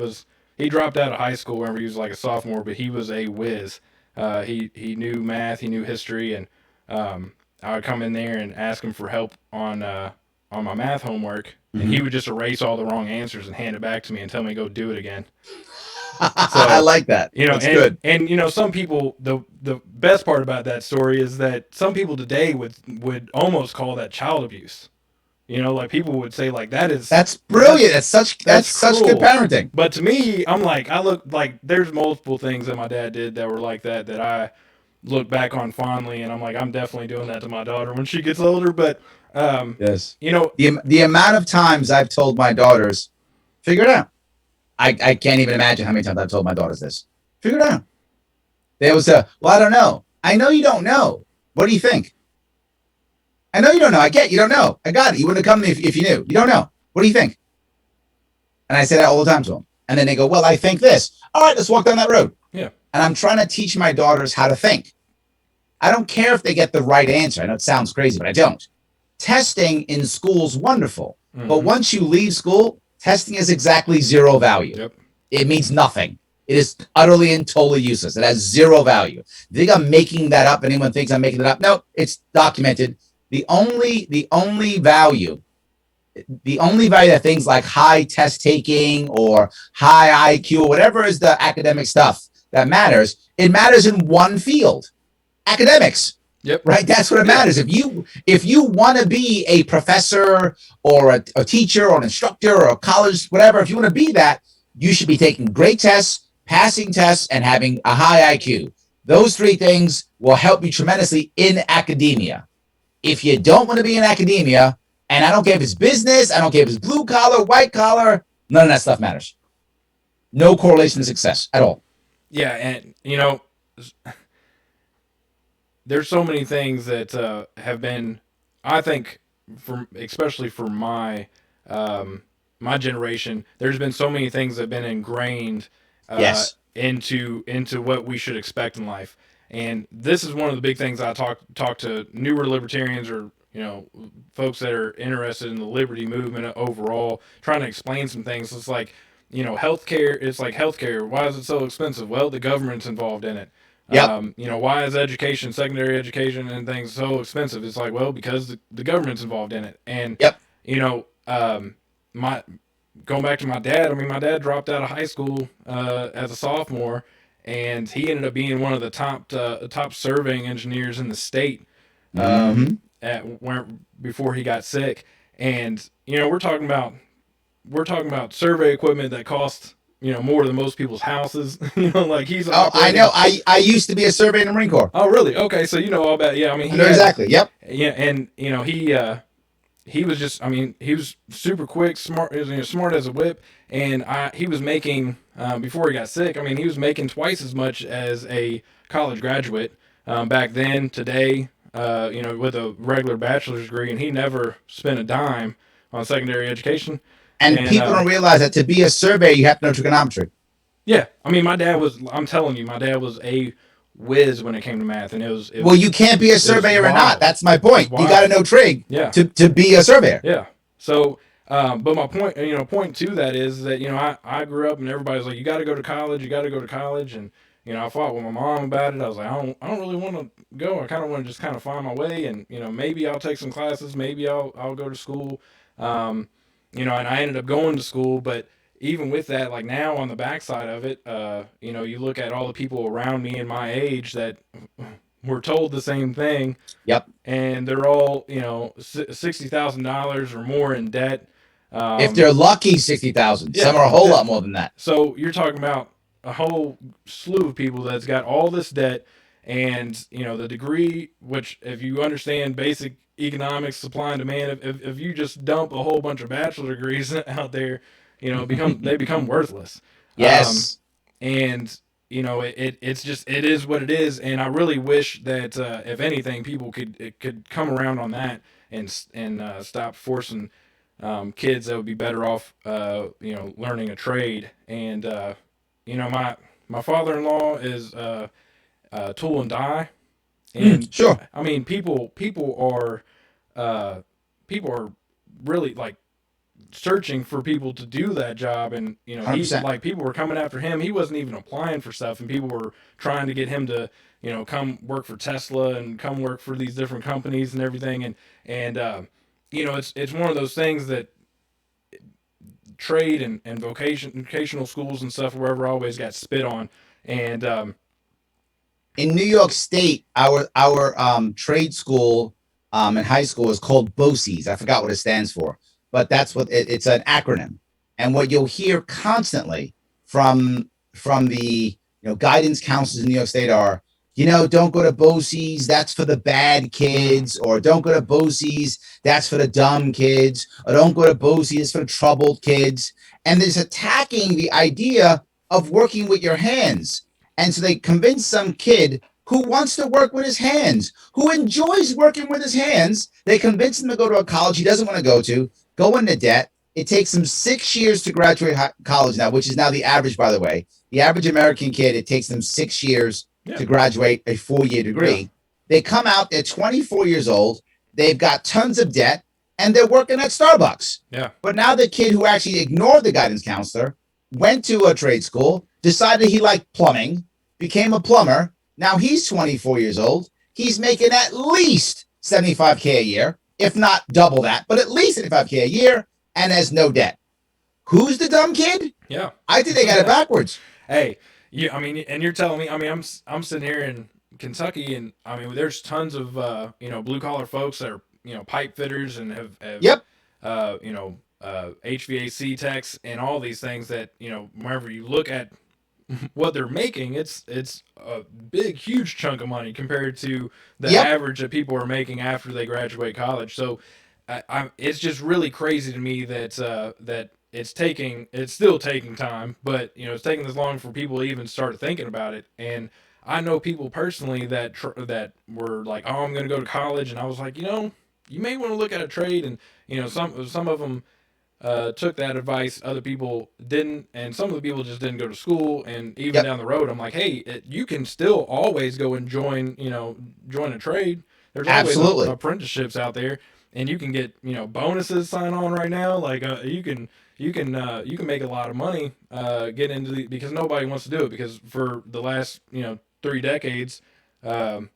he dropped out of high school whenever he was like a sophomore, but he was a whiz. He knew math, he knew history, and I would come in there and ask him for help on my math homework, and he Hmm. would just erase all the wrong answers and hand it back to me and tell me to go do it again. I So, like that. That's good. some people, the best part about that story is that some people today would almost call that child abuse. Like people would say like That's brilliant. That's that's such good cruel. parenting. But to me, I look like there's multiple things that my dad did that were like that I look back on fondly, and I'm like, I'm definitely doing that to my daughter when she gets older. But Yes. you know, The amount of times I've told my daughters, figure it out. I can't even imagine how many times I've told my daughters this. Figure it out. They always say, well, I don't know. I know you don't know. What do you think? I know you don't know. I get you don't know. I got it. You wouldn't have come to me if you knew. You don't know. What do you think? And I say that all the time to them. And then they go, well, I think this. All right, let's walk down that road. yeah, And I'm trying to teach my daughters how to think. I don't care if they get the right answer. I know it sounds crazy, but I don't. Testing in school is wonderful. But mm-hmm. once you leave school, testing is exactly zero value. Yep. It means nothing. It is utterly and totally useless. It has zero value. You think I'm making that up? Anyone thinks I'm making it up? No, it's documented. The only value that things like high test taking or high IQ or whatever is the academic stuff that matters, it matters in one field, academics. Yep. Right. That's what it matters. If you want to be a professor or a teacher or an instructor or a college, whatever, if you want to be that, you should be taking great tests, passing tests, and having a high IQ. Those three things will help you tremendously in academia. If you don't want to be in academia, and I don't care if it's business, I don't care if it's blue collar, white collar, none of that stuff matters. No correlation to success at all. Yeah, and there's so many things that have been, I think, especially for my generation, there's been so many things that have been ingrained Yes. into what we should expect in life. And this is one of the big things I talk to newer libertarians or folks that are interested in the liberty movement overall, trying to explain some things. It's like healthcare. It's like healthcare. Why is it so expensive? Well, the government's involved in it. Yep. Why is education, secondary education, and things so expensive? It's like, well, because the government's involved in it. And Yep. My going back to my dad. I mean, my dad dropped out of high school as a sophomore, and he ended up being one of the top surveying engineers in the state. Mm-hmm. Before he got sick, and we're talking about survey equipment that costs more than most people's houses. Like he's I know. I used to be a surveyor in the Marine Corps. Oh, really? Okay, so you know all about. Yeah, I mean, I know exactly. Yep. Yeah, and he was just. I mean, he was super quick, smart. Smart as a whip, and he was making before he got sick. I mean, he was making twice as much as a college graduate back then. Today, with a regular bachelor's degree, and he never spent a dime on secondary education. And people don't realize that to be a surveyor, you have to know trigonometry. Yeah, I mean, I'm telling you, my dad was a whiz when it came to math, and it was well, you can't be a surveyor or not. That's my point. You got to know trig to be a surveyor. Yeah. So, but my point, point to that is that, I grew up and everybody's like, you got to go to college, and, I fought with my mom about it. I was like, I don't really want to go. I kind of want to just kind of find my way, and, maybe I'll take some classes, maybe I'll go to school. And I ended up going to school, but even with that, like now on the backside of it, you look at all the people around me and my age that were told the same thing. Yep. And they're all, $60,000 or more in debt. If they're lucky, 60,000. Yeah, some are a whole lot more than that. So you're talking about a whole slew of people that's got all this debt, and the degree, which if you understand basic economics, supply and demand, if you just dump a whole bunch of bachelor degrees out there, they become worthless. Yes. And it's just, it is what it is. And I really wish that if anything, people could come around on that and stop forcing kids that would be better off, learning a trade. And my father-in-law is tool and die, and Sure. I mean uh, people are really like searching for people to do that job, and he 100%. like people were coming after him. He wasn't even applying for stuff, and people were trying to get him to come work for Tesla and come work for these different companies and everything. And it's one of those things that trade and vocational schools and stuff wherever always got spit on. And In New York State, our trade school in high school is called BOCES. I forgot what it stands for, but that's what it's an acronym. And what you'll hear constantly from the guidance counselors in New York State are, don't go to BOCES, that's for the bad kids, or don't go to BOCES, that's for the dumb kids, or don't go to BOCES, it's for the troubled kids. And there's attacking the idea of working with your hands. And so they convince some kid who wants to work with his hands, who enjoys working with his hands. They convince him to go to a college he doesn't want to go into debt. It takes him 6 years to graduate college now, which is now the average, by the way. The average American kid, it takes them 6 years to graduate a 4-year degree. Yeah. They come out, they're 24 years old, they've got tons of debt, and they're working at Starbucks. Yeah. But now the kid who actually ignored the guidance counselor, went to a trade school, decided he liked plumbing, became a plumber. Now he's 24 years old. He's making at least $75K a year, if not double that, but at least $75K a year, and has no debt. Who's the dumb kid? Yeah. I think they got it backwards. Hey, and you're telling me, I mean, I'm sitting here in Kentucky, and I mean, there's tons of blue collar folks that are pipe fitters and have Yep. HVAC techs and all these things that wherever you look at what they're making, it's a big, huge chunk of money compared to the average that people are making after they graduate college. So, it's just really crazy to me that that it's still taking time, but it's taking this long for people to even start thinking about it. And I know people personally that were like, oh, I'm going to go to college, and I was like, you may want to look at a trade, and some of them took that advice. Other people didn't, and some of the people just didn't go to school. And even down the road, I'm like, hey, you can still always go and join a trade. There's always apprenticeships out there, and you can get bonuses sign on right now. Like you can make a lot of money get into because nobody wants to do it, because for the last 3 decades, they've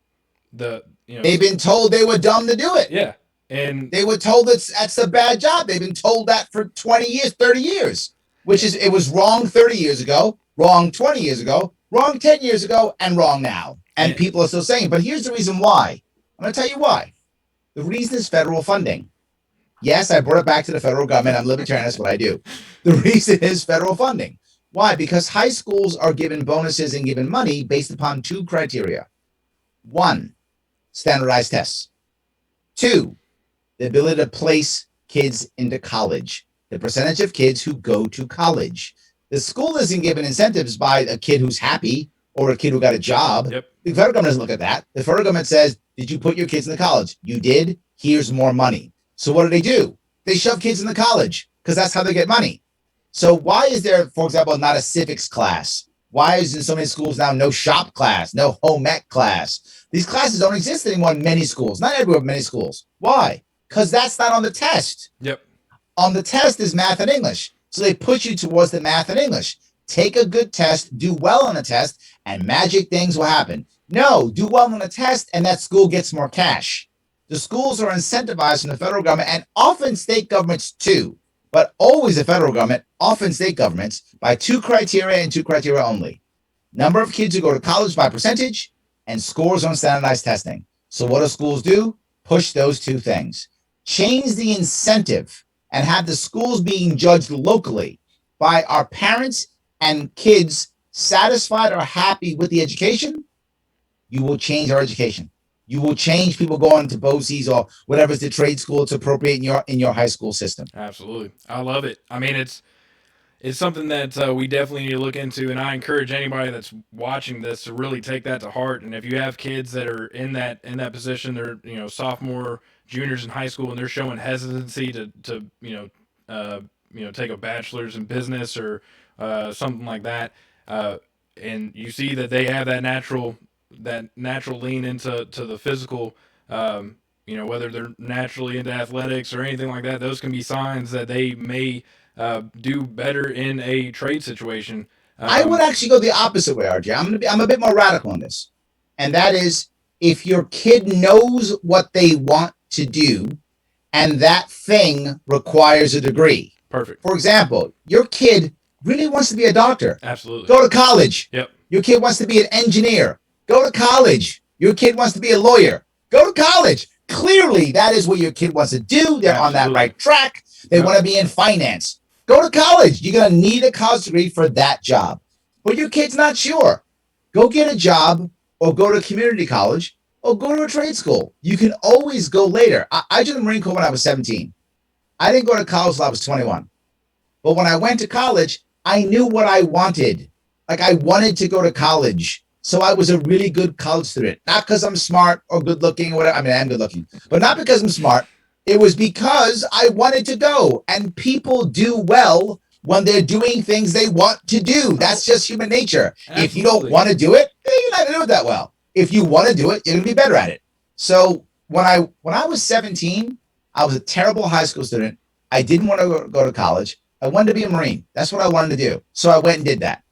been told they were dumb to do it. Yeah. And they were told that's a bad job. They've been told that for 20 years, 30 years, which is, it was wrong 30 years ago, wrong 20 years ago, wrong 10 years ago, and wrong now. And people are still saying, but here's the reason why. I'm going to tell you why. The reason is federal funding. Yes, I brought it back to the federal government. I'm libertarian. That's what I do. The reason is federal funding. Why? Because high schools are given bonuses and given money based upon 2 criteria. 1, standardized tests. 2, the ability to place kids into college, the percentage of kids who go to college. The school isn't given incentives by a kid who's happy or a kid who got a job. Yep. The federal government doesn't look at that. The federal government says, did you put your kids in the college? You did. Here's more money. So what do? They shove kids in the college because that's how they get money. So why is there, for example, not a civics class? Why is in so many schools now no shop class, no home ec class? These classes don't exist anymore in many schools. Not everywhere, but many schools. Why? Because that's not on the test. Yep. On the test is math and English. So they push you towards the math and English. Take a good test, do well on the test, and magic things will happen. No, do well on the test, and that school gets more cash. The schools are incentivized from the federal government, and often state governments too, but always the federal government, often state governments, by 2 criteria and 2 criteria only. Number of kids who go to college by percentage, and scores on standardized testing. So what do schools do? Push those 2 things. Change the incentive and have the schools being judged locally by our parents and kids satisfied or happy with the education. You will change our education. You will change people going to BOCES or whatever's the trade school it's appropriate in your high school system. Absolutely. I love it. I mean, it's something that we definitely need to look into, and I encourage anybody that's watching this to really take that to heart. And if you have kids that are in that position, they're sophomore, juniors in high school and they're showing hesitancy to take a bachelor's in business or something like that, and you see that they have that natural lean into the physical. Whether they're naturally into athletics or anything like that, those can be signs that they may do better in a trade situation. I would actually go the opposite way, RJ. I'm a bit more radical on this. And that is, if your kid knows what they want to do and that thing requires a degree. Perfect. For example, your kid really wants to be a doctor. Absolutely. Go to college. Yep. Your kid wants to be an engineer. Go to college. Your kid wants to be a lawyer. Go to college. Clearly, that is what your kid wants to do. They're on that right track. They want to be in finance. Go to college. You're going to need a college degree for that job. But your kid's not sure. Go get a job or go to community college or go to a trade school. You can always go later. I joined the Marine Corps when I was 17. I didn't go to college until I was 21. But when I went to college, I knew what I wanted. Like, I wanted to go to college. So I was a really good college student. Not because I'm smart or good looking or whatever. I mean, I am good looking. But not because I'm smart. It was because I wanted to go. And people do well when they're doing things they want to do. That's just human nature. Absolutely. If you don't want to do it, you're not going to do it that well. If you want to do it, you're going to be better at it. So when I was 17, I was a terrible high school student. I didn't want to go to college. I wanted to be a Marine. That's what I wanted to do. So I went and did that.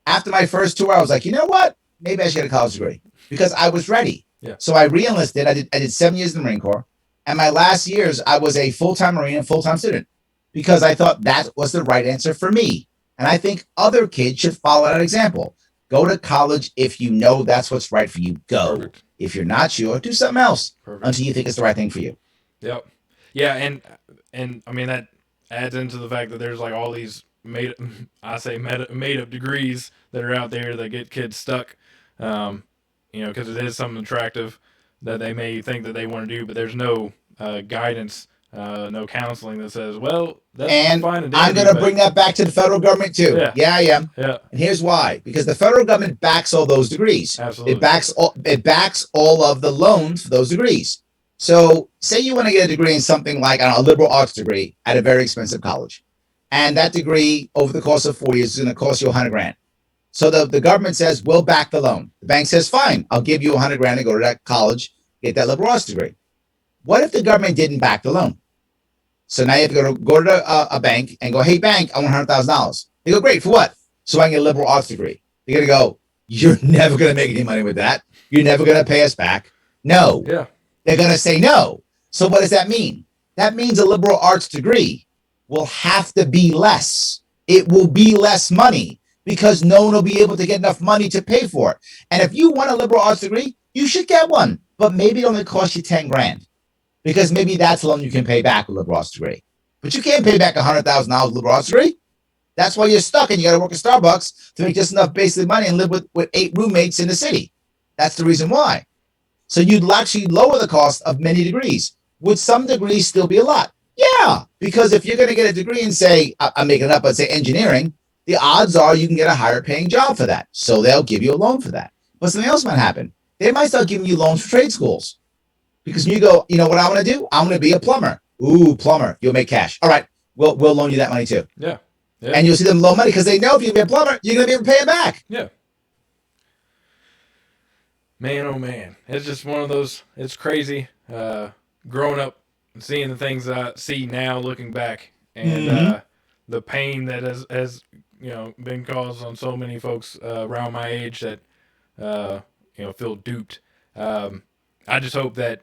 After my first tour, I was like, you know what? Maybe I should get a college degree because I was ready. Yeah. So I re-enlisted. I did 7 years in the Marine Corps. And my last years, I was a full-time Marine and full-time student because I thought that was the right answer for me. And I think other kids should follow that example. Go to college if you know that's what's right for you. Go. Perfect. If you're not sure, do something else. Perfect. Until you think it's the right thing for you. Yep. Yeah, and I mean that adds into the fact that there's like all these made up degrees that are out there that get kids stuck. Because it is something attractive that they may think that they want to do, but there's no guidance, no counseling that says, well, that's fine and dandy. I'm going to bring that back to the federal government too. Yeah, I am. Yeah. And here's why. Because the federal government backs all those degrees. Absolutely. It backs all of the loans for those degrees. So say you want to get a degree in something like a liberal arts degree at a very expensive college. And that degree over the course of 4 years is going to cost you $100,000. So the government says, we'll back the loan. The bank says, fine, I'll give you $100,000 to go to that college, get that liberal arts degree. What if the government didn't back the loan? So now you have to go to a bank and go, hey, bank, I want $100,000. They go, great, for what? So I can get a liberal arts degree. They're going to go, you're never going to make any money with that. You're never going to pay us back. No. Yeah. They're going to say no. So what does that mean? That means a liberal arts degree will have to be less. It will be less money because no one will be able to get enough money to pay for it. And if you want a liberal arts degree, you should get one, but maybe it only costs you $10,000 because maybe that's the loan you can pay back with a liberal arts degree. But you can't pay back $100,000 liberal arts degree. That's why you're stuck and you got to work at Starbucks to make just enough basic money and live with 8 roommates in the city. That's the reason why. So you'd actually lower the cost of many degrees. Would some degrees still be a lot? Yeah, because if you're going to get a degree in, say, I'm making it up, but say engineering, the odds are you can get a higher paying job for that. So they'll give you a loan for that. But something else might happen. They might start giving you loans for trade schools. Because you go, you know what I want to do? I want to be a plumber. Ooh, plumber, you'll make cash. All right, we'll loan you that money too. Yeah. And you'll see them loan money because they know if you be a plumber, you're going to be able to pay it back. Yeah. Man, oh man. It's just one of those, it's crazy. Growing up and seeing the things I see now looking back and the pain that has been caused on so many folks around my age that feel duped. I just hope that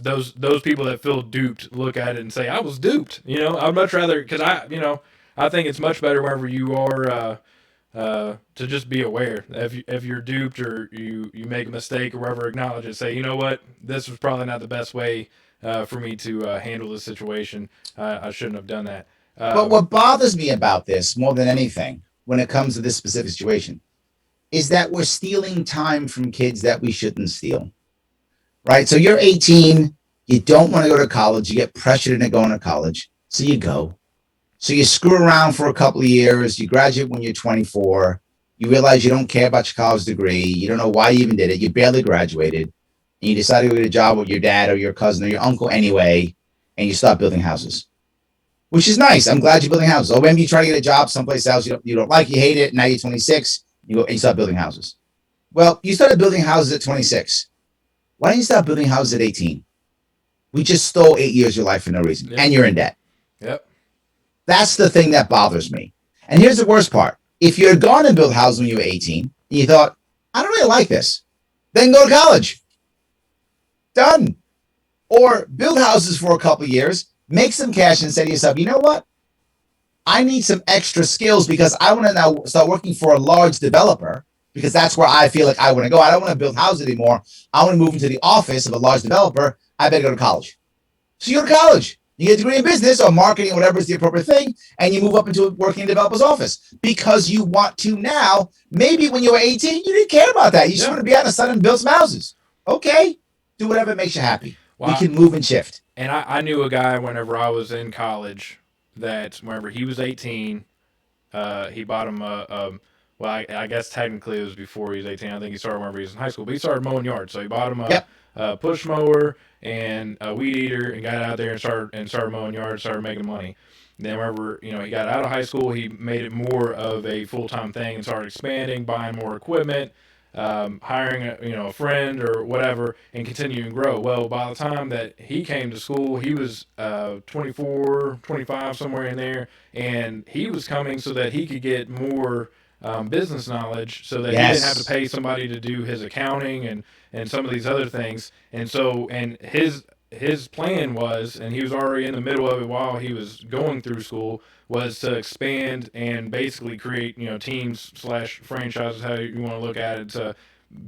those people that feel duped look at it and say, I was duped. I'd much rather, because I think it's much better wherever you are to just be aware. If you're duped or you make a mistake or whatever, acknowledge it. Say, you know what, this was probably not the best way for me to handle this situation. I shouldn't have done that. But what bothers me about this more than anything, when it comes to this specific situation, is that we're stealing time from kids that we shouldn't steal. Right? So you're 18, you don't want to go to college, you get pressured into going to college, so you go. So you screw around for a couple of years, you graduate when you're 24, you realize you don't care about your college degree, you don't know why you even did it, you barely graduated. and you decide to go get a job with your dad or your cousin or your uncle anyway, and you start building houses, which is nice. I'm glad you're building houses. Or maybe you try to get a job someplace else you don't like, you hate it. Now you're 26, you go and you start building houses. Well, you started building houses at 26. Why don't you start building houses at 18? We just stole 8 years of your life for no reason, and you're in debt. Yep. That's the thing that bothers me. And here's the worst part. If you had gone and built houses when you were 18, and you thought, I don't really like this, then go to college. Done. Or build houses for a couple of years, make some cash, and say to yourself, you know what? I need some extra skills because I want to now start working for a large developer, because that's where I feel like I want to go. I don't want to build houses anymore. I want to move into the office of a large developer. I better go to college. So you go to college. You get a degree in business or marketing or whatever is the appropriate thing, and you move up into working in a developer's office because you want to now. Maybe when you were 18, you didn't care about that. You just want to be out in the sun and build some houses. Okay, do whatever makes you happy. Wow. We can move and shift. And I knew a guy whenever I was in college that whenever he was 18, he bought him well, I guess technically it was before he was 18. I think he started whenever he was in high school, but he started mowing yards. So he bought him a push mower and a weed eater and got out there and started mowing yards, started making money. And then whenever he got out of high school, he made it more of a full-time thing and started expanding, buying more equipment, hiring a friend or whatever, and continuing to grow. Well, by the time that he came to school, he was 24, 25, somewhere in there, and he was coming so that he could get more business knowledge, so that he didn't have to pay somebody to do his accounting and some of these other things. And so, and his plan was, and he was already in the middle of it while he was going through school, was to expand and basically create, teams / franchises, how you want to look at it, to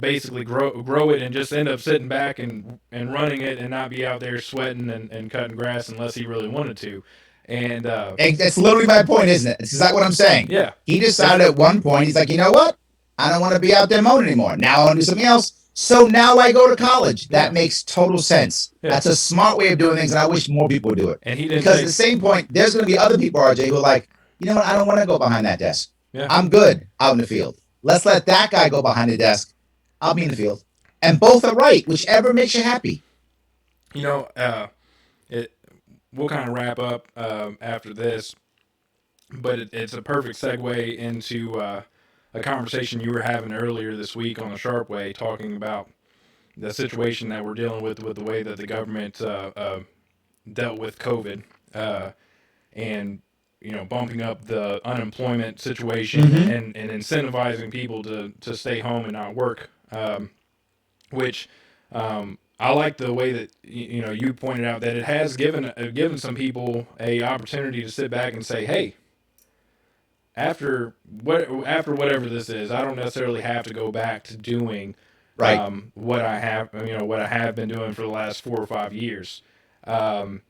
basically grow it and just end up sitting back and running it and not be out there sweating and cutting grass unless he really wanted to. And that's literally my point, isn't it? It's exactly what I'm saying. Yeah. He decided at one point, he's like, you know what? I don't want to be out there mowing anymore. Now I want to do something else. So now I go to college. That makes total sense. Yeah. That's a smart way of doing things, and I wish more people would do it. And he didn't because at the same point, there's going to be other people, RJ, who are like, you know what? I don't want to go behind that desk. Yeah. I'm good out in the field. Let's let that guy go behind the desk. I'll be in the field. And both are right, whichever makes you happy. We'll kind of wrap up after this, but it's a perfect segue into a conversation you were having earlier this week on the Sharpe Way, talking about the situation that we're dealing with the way that the government dealt with COVID, and bumping up the unemployment situation, and incentivizing people to stay home and not work, which I like the way that you pointed out that it has given some people a opportunity to sit back and say, hey, after whatever this is, I don't necessarily have to go back to doing what I have been doing for the last 4 or 5 years. And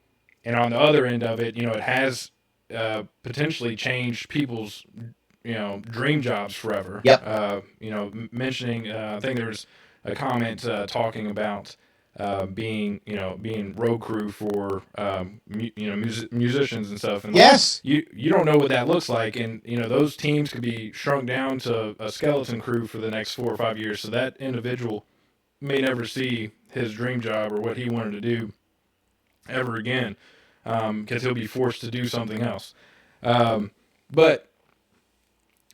on the other end of it, it has potentially changed people's dream jobs forever. Yep. Mentioning I think there was a comment talking about being road crew for musicians and stuff. And yes, you don't know what that looks like, and those teams could be shrunk down to a skeleton crew for the next 4 or 5 years. So that individual may never see his dream job or what he wanted to do ever again, because he'll be forced to do something else. But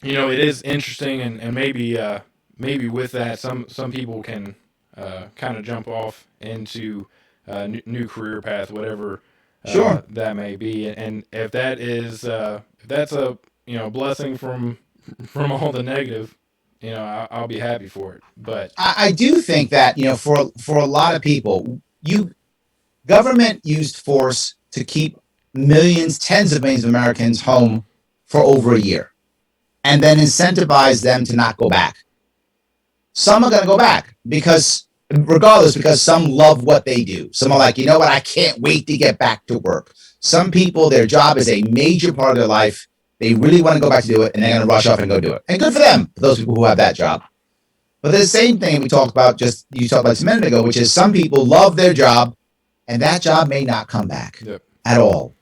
it is interesting, and maybe with that, some people can kind of jump off into a new career path, whatever that may be. And if that's a blessing from all the negative, I'll be happy for it. But I do think that for a lot of people, government used force to keep tens of millions of Americans home for over a year, and then incentivize them to not go back. Some are going to go back because some love what they do. Some are like, you know what, I can't wait to get back to work. Some people, their job is a major part of their life. They really want to go back to do it, and they're going to rush off and go do it. And good for them, for those people who have that job. But the same thing you talked about just a minute ago, which is some people love their job, and that job may not come back at all.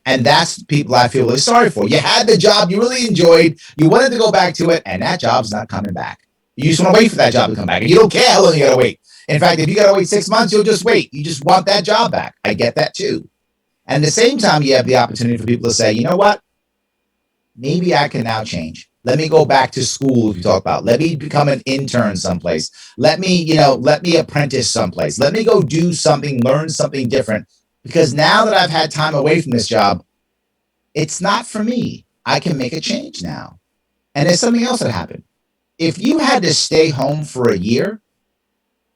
And that's people I feel really sorry for. You had the job you really enjoyed, you wanted to go back to it, and that job's not coming back. You just want to wait for that job to come back, and you don't care how long you got to wait. In fact, if you got to wait 6 months, you'll just wait. You just want that job back. I get that too. And at the same time, you have the opportunity for people to say, you know what? Maybe I can now change. Let me go back to school, if you talk about. Let me become an intern someplace. Let me apprentice someplace. Let me go do something, learn something different. Because now that I've had time away from this job, it's not for me. I can make a change now. And there's something else that happened. If you had to stay home for a year,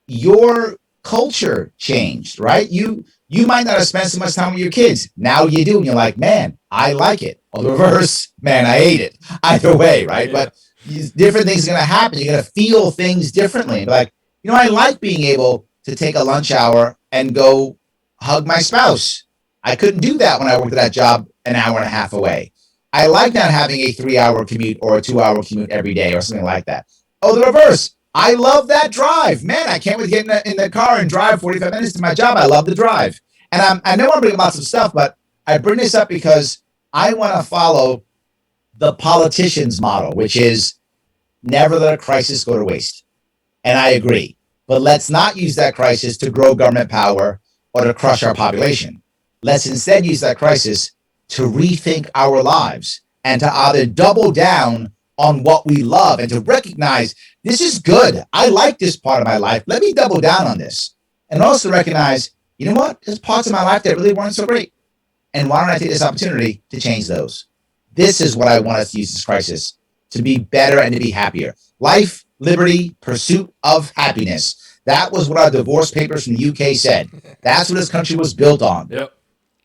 your culture changed, right? You might not have spent so much time with your kids. Now you do, and you're like, man, I like it. Or the reverse, man, I hate it. Either way, right? Yeah. But different things are going to happen. You're going to feel things differently. Like, I like being able to take a lunch hour and go hug my spouse. I couldn't do that when I worked at that job an hour and a half away. I like not having a 3-hour commute or a 2-hour commute every day or something like that. Oh, the reverse. I love that drive. Man, I can't wait to get in the car and drive 45 minutes to my job. I love the drive. And I know I'm bringing about some stuff, but I bring this up because I want to follow the politician's model, which is never let a crisis go to waste. And I agree. But let's not use that crisis to grow government power or to crush our population. Let's instead use that crisis to rethink our lives and to either double down on what we love and to recognize this is good. I like this part of my life. Let me double down on this. And also recognize, you know what? There's parts of my life that really weren't so great. And why don't I take this opportunity to change those? This is what I want us to use this crisis to be better and to be happier. Life, liberty, pursuit of happiness. That was what our divorce papers from the UK said. That's what this country was built on. Yep.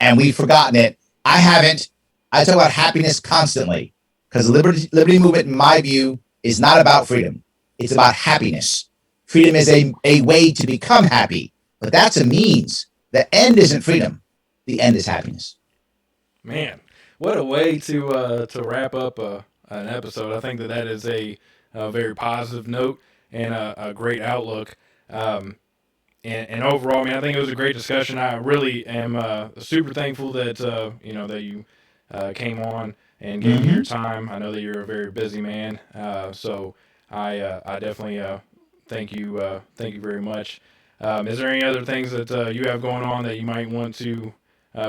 And we've forgotten it. I haven't. I talk about happiness constantly because the liberty movement, in my view, is not about freedom. It's about happiness. Freedom is a way to become happy, but that's a means. The end isn't freedom. The end is happiness. Man, what a way to wrap up an episode. I think that is a very positive note and a great outlook. And overall, I mean, I think it was a great discussion. I really am super thankful that that you came on and gave me your time. I know that you're a very busy man, so I definitely thank you very much. Is there any other things that you have going on that you might want to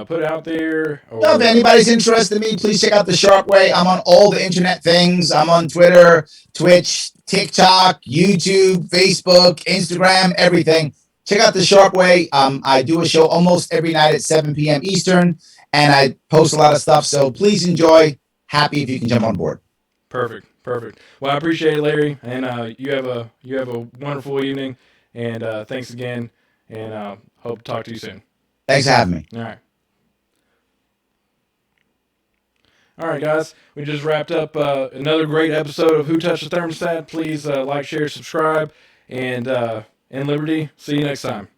put out there? Or, no, if anybody's interested in me, please check out The Sharpe Way. I'm on all the internet things. I'm on Twitter, Twitch, TikTok, YouTube, Facebook, Instagram, everything. Check out The Sharpe Way. I do a show almost every night at 7 p.m. Eastern, and I post a lot of stuff. So please enjoy. Happy if you can jump on board. Perfect. Well, I appreciate it, Larry, and you have a wonderful evening. And thanks again, and hope to talk to you soon. Thanks for having me. All right, guys. We just wrapped up another great episode of Who Touched the Thermostat. Please like, share, subscribe, and Liberty. See you next time.